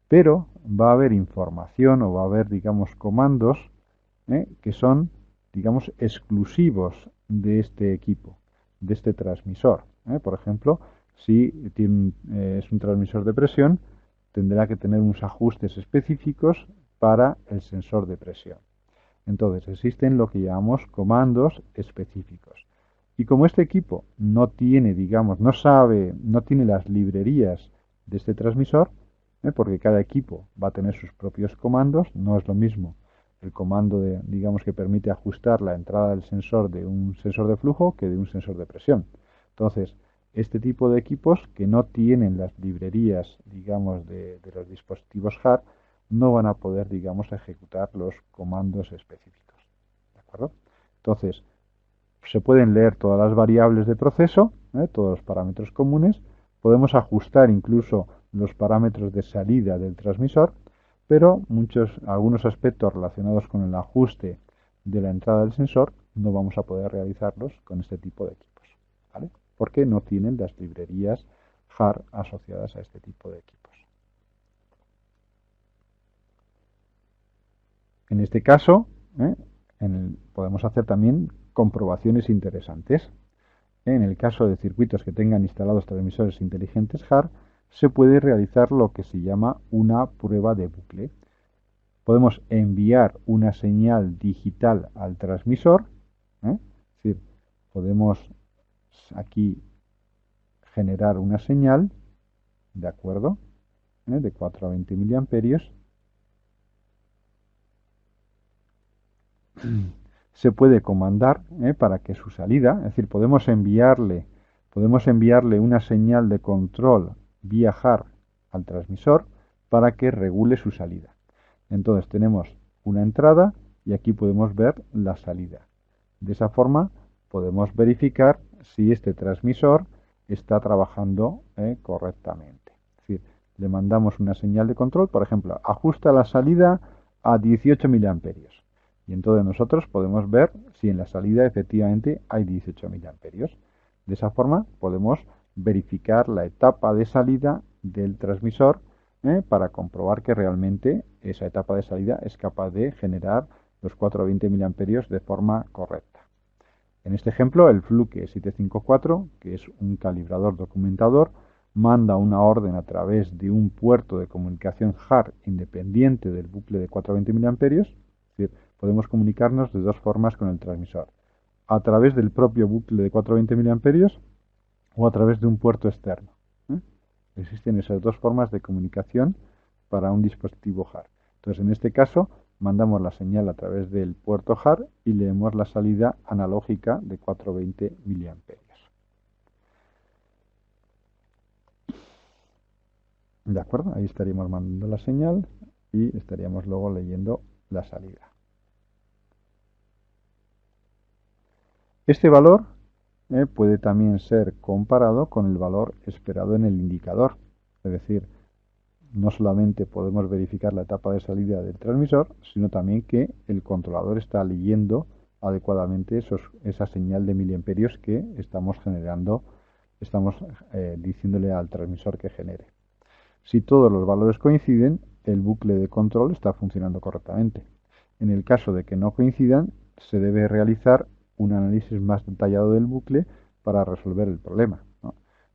Pero va a haber información o va a haber, digamos, comandos que son, digamos, exclusivos de este equipo, de este transmisor. Por ejemplo, si es un transmisor de presión, tendrá que tener unos ajustes específicos para el sensor de presión. Entonces, existen lo que llamamos comandos específicos. Y como este equipo no tiene, digamos, no tiene las librerías de este transmisor, porque cada equipo va a tener sus propios comandos, no es lo mismo el comando digamos, que permite ajustar la entrada del sensor de un sensor de flujo que de un sensor de presión. Entonces, este tipo de equipos que no tienen las librerías, digamos, de los dispositivos hard, no van a poder, digamos, ejecutar los comandos específicos. ¿De acuerdo? Entonces, se pueden leer todas las variables de proceso, todos los parámetros comunes, podemos ajustar incluso los parámetros de salida del transmisor, pero algunos aspectos relacionados con el ajuste de la entrada del sensor no vamos a poder realizarlos con este tipo de equipos, ¿vale? Porque no tienen las librerías hard asociadas a este tipo de equipos. En este caso, podemos hacer también comprobaciones interesantes. En el caso de circuitos que tengan instalados transmisores inteligentes hard, se puede realizar lo que se llama una prueba de bucle. Podemos enviar una señal digital al transmisor, es decir, podemos aquí generar una señal, ¿de acuerdo? De 4 a 20 miliamperios. Se puede comandar para que su salida, es decir, podemos enviarle una señal de control vía hard al transmisor para que regule su salida. Entonces tenemos una entrada y aquí podemos ver la salida. De esa forma podemos verificar si este transmisor está trabajando correctamente. Es decir, le mandamos una señal de control, por ejemplo, ajusta la salida a 18 miliamperios. Y entonces nosotros podemos ver si en la salida efectivamente hay 18 miliamperios. De esa forma podemos verificar la etapa de salida del transmisor para comprobar que realmente esa etapa de salida es capaz de generar los 420 miliamperios de forma correcta. En este ejemplo, el Fluke 754, que es un calibrador documentador, manda una orden a través de un puerto de comunicación hard independiente del bucle de 420 miliamperios. Es decir, podemos comunicarnos de dos formas con el transmisor. A través del propio bucle de 420 miliamperios o a través de un puerto externo. Existen esas dos formas de comunicación para un dispositivo hard. Entonces, en este caso, mandamos la señal a través del puerto hard y leemos la salida analógica de 420 miliamperios. ¿De acuerdo? Ahí estaríamos mandando la señal y estaríamos luego leyendo la salida. Este valor puede también ser comparado con el valor esperado en el indicador. Es decir, no solamente podemos verificar la etapa de salida del transmisor, sino también que el controlador está leyendo adecuadamente esa señal de miliamperios que estamos generando, estamos diciéndole al transmisor que genere. Si todos los valores coinciden, el bucle de control está funcionando correctamente. En el caso de que no coincidan, se debe realizar un análisis más detallado del bucle para resolver el problema, ¿no?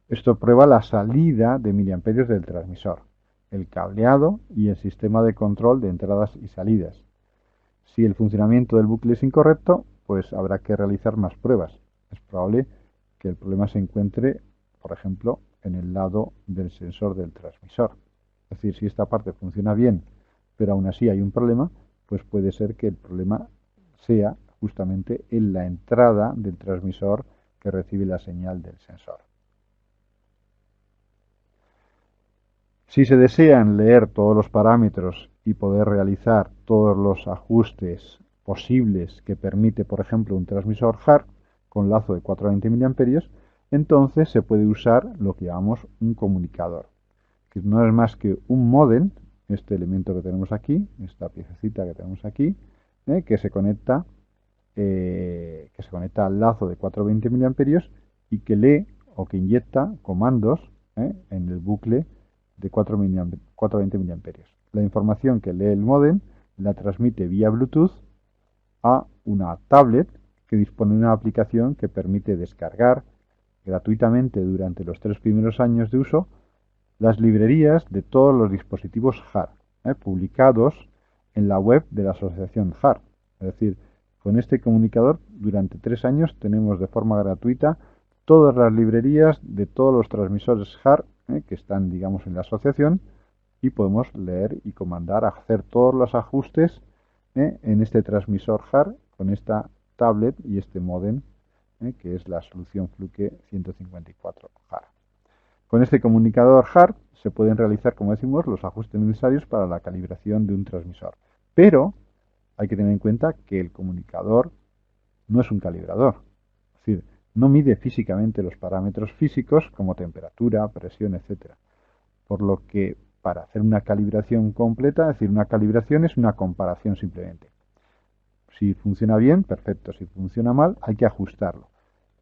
Esto prueba la salida de miliamperios del transmisor. el cableado y el sistema de control de entradas y salidas. Si el funcionamiento del bucle es incorrecto, pues habrá que realizar más pruebas. Es probable que el problema se encuentre, por ejemplo, en el lado del sensor del transmisor. Es decir, si esta parte funciona bien, pero aún así hay un problema, pues puede ser que el problema sea justamente en la entrada del transmisor que recibe la señal del sensor. Si se desean leer todos los parámetros y poder realizar todos los ajustes posibles que permite, por ejemplo, un transmisor HART con lazo de 420 mA, entonces se puede usar lo que llamamos un comunicador, que no es más que un módem, este elemento que tenemos aquí, esta piececita que tenemos aquí, que se conecta al lazo de 420 mA y que lee o que inyecta comandos en el bucle de 420 mA. La información que lee el módem la transmite vía Bluetooth a una tablet que dispone de una aplicación que permite descargar gratuitamente durante los 3 primeros años de uso las librerías de todos los dispositivos HART, publicados en la web de la asociación HART. Es decir, con este comunicador durante 3 años tenemos de forma gratuita todas las librerías de todos los transmisores HART que están, digamos, en la asociación, y podemos leer y comandar, hacer todos los ajustes en este transmisor HART con esta tablet y este módem, que es la solución Fluke 154 HART. Con este comunicador HART se pueden realizar, como decimos, los ajustes necesarios para la calibración de un transmisor. Pero hay que tener en cuenta que el comunicador no es un calibrador. Es decir, no mide físicamente los parámetros físicos como temperatura, presión, etc. Por lo que para hacer una calibración completa, es decir, una calibración es una comparación simplemente. Si funciona bien, perfecto. Si funciona mal, hay que ajustarlo.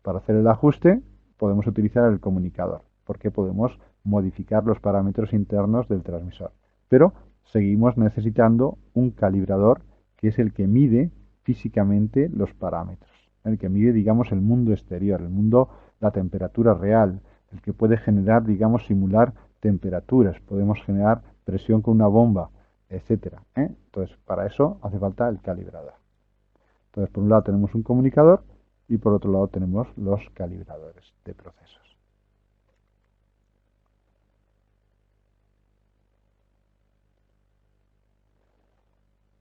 Para hacer el ajuste podemos utilizar el comunicador, porque podemos modificar los parámetros internos del transmisor. Pero seguimos necesitando un calibrador que es el que mide físicamente los parámetros, el que mide, digamos, el mundo exterior, el mundo, la temperatura real, el que puede generar, digamos, simular temperaturas, podemos generar presión con una bomba, etcétera. Entonces, para eso hace falta el calibrador. Entonces, por un lado tenemos un comunicador y por otro lado tenemos los calibradores de procesos.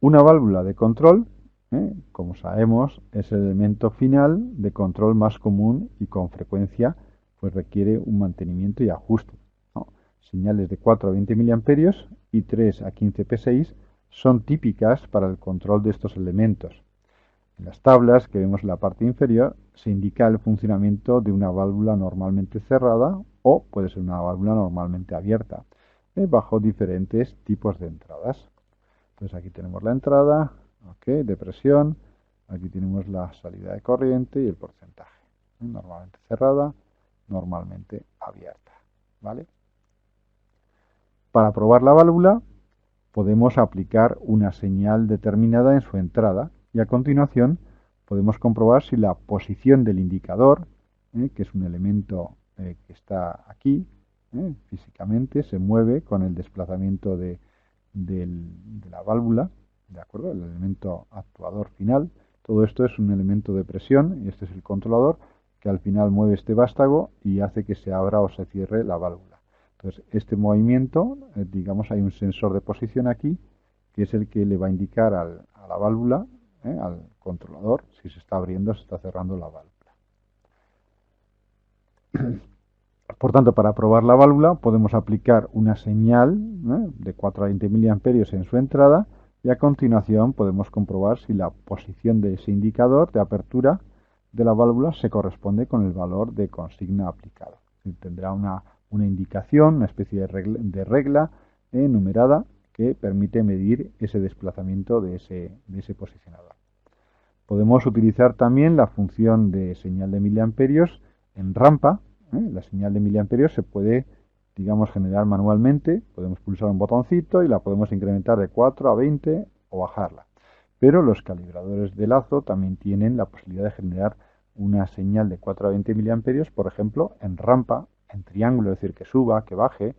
Una válvula de control, como sabemos, es el elemento final de control más común y con frecuencia pues requiere un mantenimiento y ajuste, ¿no? Señales de 4 a 20 mA y 3 a 15 P6 son típicas para el control de estos elementos. En las tablas que vemos en la parte inferior se indica el funcionamiento de una válvula normalmente cerrada o puede ser una válvula normalmente abierta, bajo diferentes tipos de entradas. Entonces aquí tenemos la entrada, de presión, aquí tenemos la salida de corriente y el porcentaje. Normalmente cerrada, normalmente abierta. ¿Vale? Para probar la válvula podemos aplicar una señal determinada en su entrada y a continuación podemos comprobar si la posición del indicador, que es un elemento que está aquí, físicamente se mueve con el desplazamiento de la válvula, ¿de acuerdo? El elemento actuador final. Todo esto es un elemento de presión y este es el controlador que al final mueve este vástago y hace que se abra o se cierre la válvula. Entonces, este movimiento, digamos, hay un sensor de posición aquí que es el que le va a indicar a la válvula, al controlador, si se está abriendo o se está cerrando la válvula. Por tanto, para probar la válvula podemos aplicar una señal de 4 a 20 mA en su entrada y a continuación podemos comprobar si la posición de ese indicador de apertura de la válvula se corresponde con el valor de consigna aplicado. Tendrá una indicación, una especie de regla numerada que permite medir ese desplazamiento de ese posicionador. Podemos utilizar también la función de señal de miliamperios en rampa. La señal de miliamperios se puede, digamos, generar manualmente. Podemos pulsar un botoncito y la podemos incrementar de 4 a 20 o bajarla. Pero los calibradores de lazo también tienen la posibilidad de generar una señal de 4 a 20 miliamperios, por ejemplo, en rampa, en triángulo, es decir, que suba, que baje,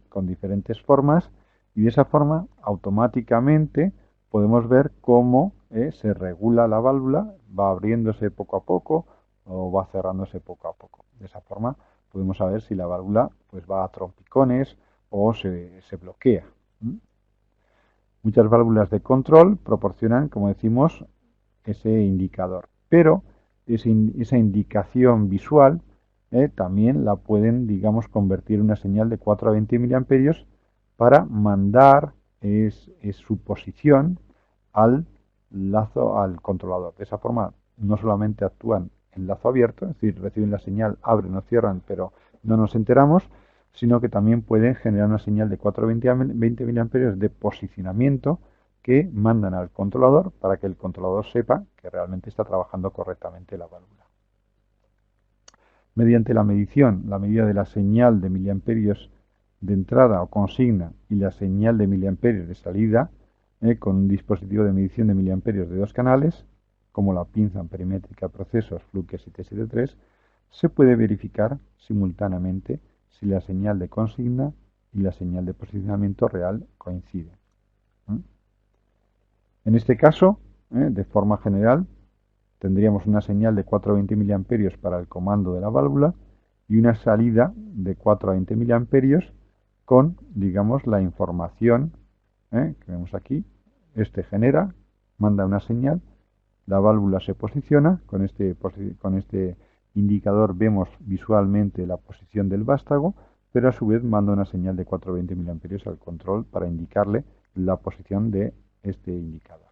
con diferentes formas, y de esa forma automáticamente podemos ver cómo se regula la válvula, va abriéndose poco a poco o va cerrándose poco a poco. De esa forma podemos saber si la válvula pues va a trompicones o se bloquea. Muchas válvulas de control proporcionan, como decimos, ese indicador, pero esa indicación visual también la pueden, digamos, convertir en una señal de 4 a 20 miliamperios para mandar su posición al lazo, al controlador. De esa forma, no solamente actúan en lazo abierto, es decir, reciben la señal, abren o cierran, pero no nos enteramos, sino que también pueden generar una señal de 4 a 20 miliamperios de posicionamiento que mandan al controlador para que el controlador sepa que realmente está trabajando correctamente la válvula. Mediante la medida de la señal de miliamperios de entrada o consigna y la señal de miliamperios de salida, con un dispositivo de medición de miliamperios de 2 canales, como la pinza amperimétrica procesos Fluke 773, se puede verificar simultáneamente si la señal de consigna y la señal de posicionamiento real coinciden. En este caso, de forma general, tendríamos una señal de 4 a 20 miliamperios para el comando de la válvula y una salida de 4 a 20 miliamperios con, digamos, la información que vemos aquí. Este genera, manda una señal, la válvula se posiciona, con este indicador vemos visualmente la posición del vástago, pero a su vez manda una señal de 4 a 20 miliamperios al control para indicarle la posición de este indicador.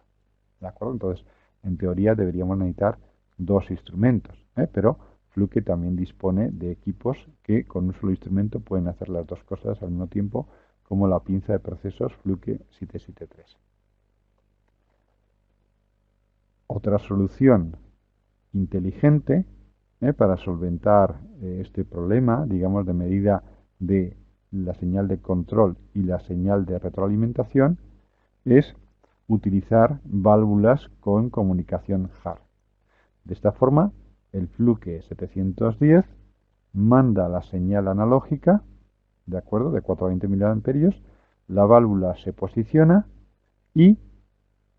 ¿De acuerdo? Entonces, en teoría deberíamos necesitar 2 instrumentos, pero Fluke también dispone de equipos que con un solo instrumento pueden hacer las 2 cosas al mismo tiempo, como la pinza de procesos Fluke 773. Otra solución inteligente para solventar este problema, digamos, de medida de la señal de control y la señal de retroalimentación, es utilizar válvulas con comunicación HAR. De esta forma, el Fluke 710 manda la señal analógica, de acuerdo, de 4 a 20 miliamperios, la válvula se posiciona y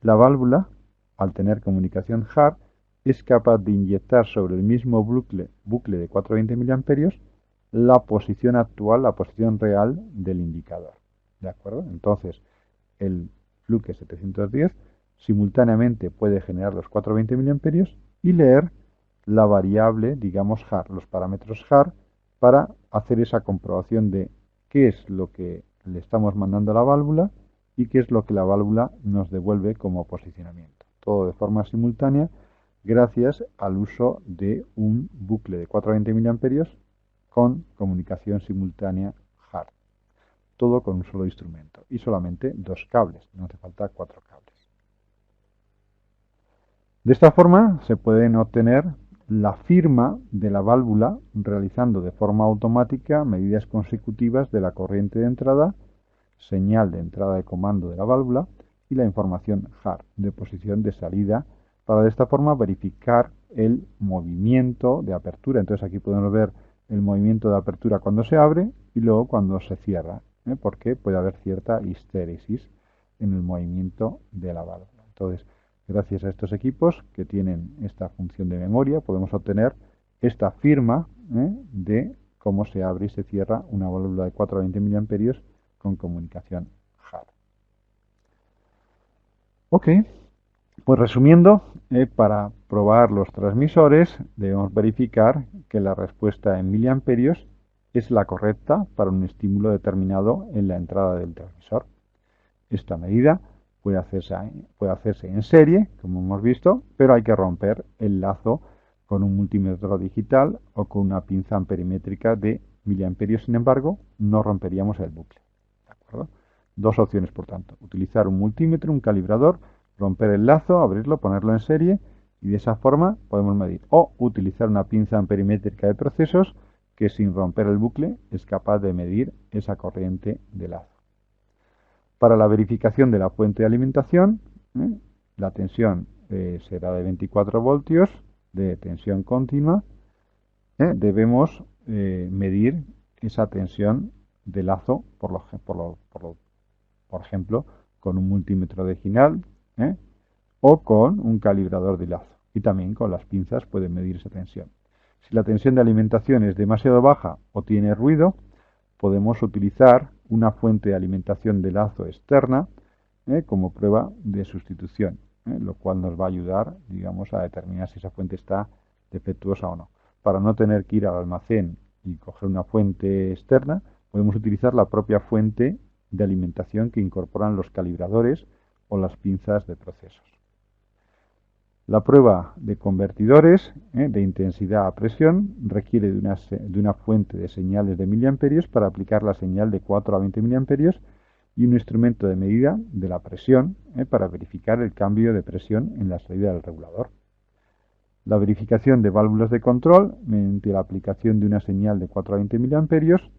la válvula, al tener comunicación HAR, es capaz de inyectar sobre el mismo bucle de 4 a 20 miliamperios la posición actual, la posición real del indicador. ¿De acuerdo? Entonces, el Fluke 710 simultáneamente puede generar los 4 a 20 miliamperios y leer la variable, digamos, HAR, los parámetros HAR, para hacer esa comprobación de qué es lo que le estamos mandando a la válvula y qué es lo que la válvula nos devuelve como posicionamiento. Todo de forma simultánea gracias al uso de un bucle de 4 a 20 miliamperios con comunicación simultánea HAR. Todo con un solo instrumento y solamente 2 cables, no hace falta 4 cables. De esta forma se pueden obtener la firma de la válvula realizando de forma automática medidas consecutivas de la corriente de entrada, señal de entrada de comando de la válvula y la información HAR de posición de salida para de esta forma verificar el movimiento de apertura. Entonces aquí podemos ver el movimiento de apertura cuando se abre y luego cuando se cierra, porque puede haber cierta histéresis en el movimiento de la válvula. Entonces, gracias a estos equipos que tienen esta función de memoria, podemos obtener esta firma de cómo se abre y se cierra una válvula de 4 a 20 miliamperios con comunicación HAR. Ok, pues resumiendo, para probar los transmisores debemos verificar que la respuesta en miliamperios es la correcta para un estímulo determinado en la entrada del transmisor. Esta medida puede hacerse en serie, como hemos visto, pero hay que romper el lazo con un multímetro digital o con una pinza amperimétrica de miliamperios. Sin embargo, no romperíamos el bucle. ¿De acuerdo? 2 opciones, por tanto. Utilizar un multímetro, un calibrador, romper el lazo, abrirlo, ponerlo en serie y de esa forma podemos medir. O utilizar una pinza amperimétrica de procesos que sin romper el bucle es capaz de medir esa corriente de lazo. Para la verificación de la fuente de alimentación, la tensión será de 24 voltios de tensión continua. Debemos medir esa tensión de lazo, por ejemplo, con un multímetro digital, o con un calibrador de lazo. Y también con las pinzas pueden medir esa tensión. Si la tensión de alimentación es demasiado baja o tiene ruido, podemos utilizar una fuente de alimentación de lazo externa como prueba de sustitución, lo cual nos va a ayudar, digamos, a determinar si esa fuente está defectuosa o no. Para no tener que ir al almacén y coger una fuente externa, podemos utilizar la propia fuente de alimentación que incorporan los calibradores o las pinzas de procesos. La prueba de convertidores de intensidad a presión requiere de una fuente de señales de miliamperios para aplicar la señal de 4 a 20 miliamperios y un instrumento de medida de la presión para verificar el cambio de presión en la salida del regulador. La verificación de válvulas de control mediante la aplicación de una señal de 4 a 20 miliamperios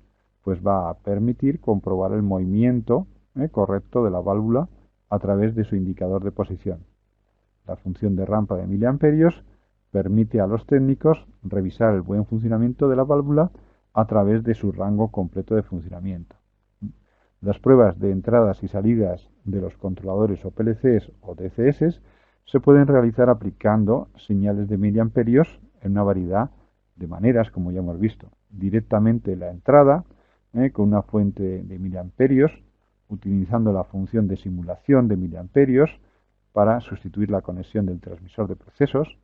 pues va a permitir comprobar el movimiento correcto de la válvula a través de su indicador de posición. La función de rampa de miliamperios permite a los técnicos revisar el buen funcionamiento de la válvula a través de su rango completo de funcionamiento. Las pruebas de entradas y salidas de los controladores o PLCs o DCS se pueden realizar aplicando señales de miliamperios en una variedad de maneras, como ya hemos visto. Directamente la entrada, con una fuente de miliamperios, utilizando la función de simulación de miliamperios para sustituir la conexión del transmisor de procesos,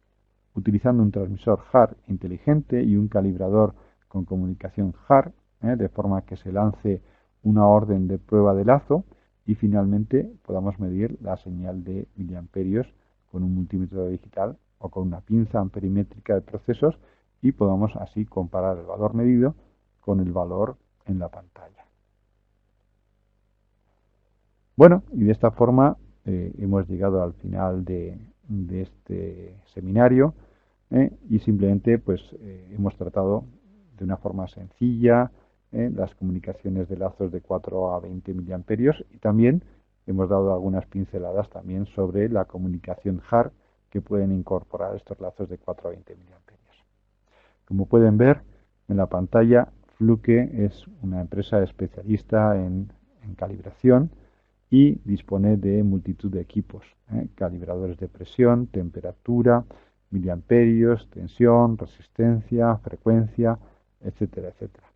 utilizando un transmisor HAR inteligente y un calibrador con comunicación HAR, de forma que se lance una orden de prueba de lazo y finalmente podamos medir la señal de miliamperios con un multímetro digital o con una pinza amperimétrica de procesos y podamos así comparar el valor medido con el valor en la pantalla. Bueno, y de esta forma hemos llegado al final de este seminario y simplemente pues hemos tratado de una forma sencilla las comunicaciones de lazos de 4 a 20 miliamperios y también hemos dado algunas pinceladas también sobre la comunicación HAR que pueden incorporar estos lazos de 4 a 20 miliamperios. Como pueden ver en la pantalla, Fluke es una empresa especialista en calibración y dispone de multitud de equipos, calibradores de presión, temperatura, miliamperios, tensión, resistencia, frecuencia, etcétera, etcétera.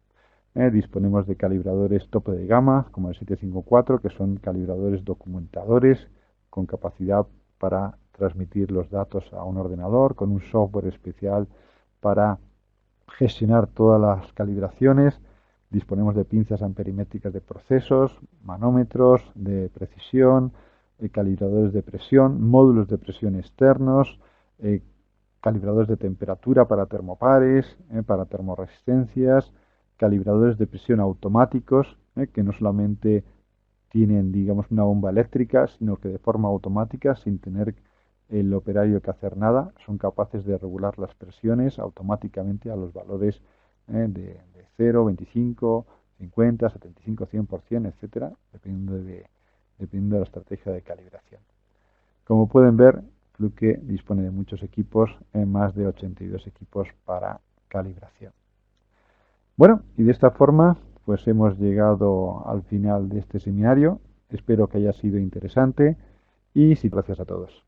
Disponemos de calibradores tope de gama, como el 754, que son calibradores documentadores con capacidad para transmitir los datos a un ordenador, con un software especial para gestionar todas las calibraciones. Disponemos de pinzas amperimétricas de procesos, manómetros de precisión, calibradores de presión, módulos de presión externos, calibradores de temperatura para termopares, para termoresistencias, calibradores de presión automáticos, que no solamente tienen, digamos, una bomba eléctrica, sino que de forma automática, sin tener el operario que hacer nada, son capaces de regular las presiones automáticamente a los valores de 0, 25, 50, 75, 100%, etcétera, dependiendo de la estrategia de calibración. Como pueden ver, Fluke dispone de muchos equipos, más de 82 equipos para calibración. Bueno, y de esta forma pues hemos llegado al final de este seminario. Espero que haya sido interesante y gracias a todos.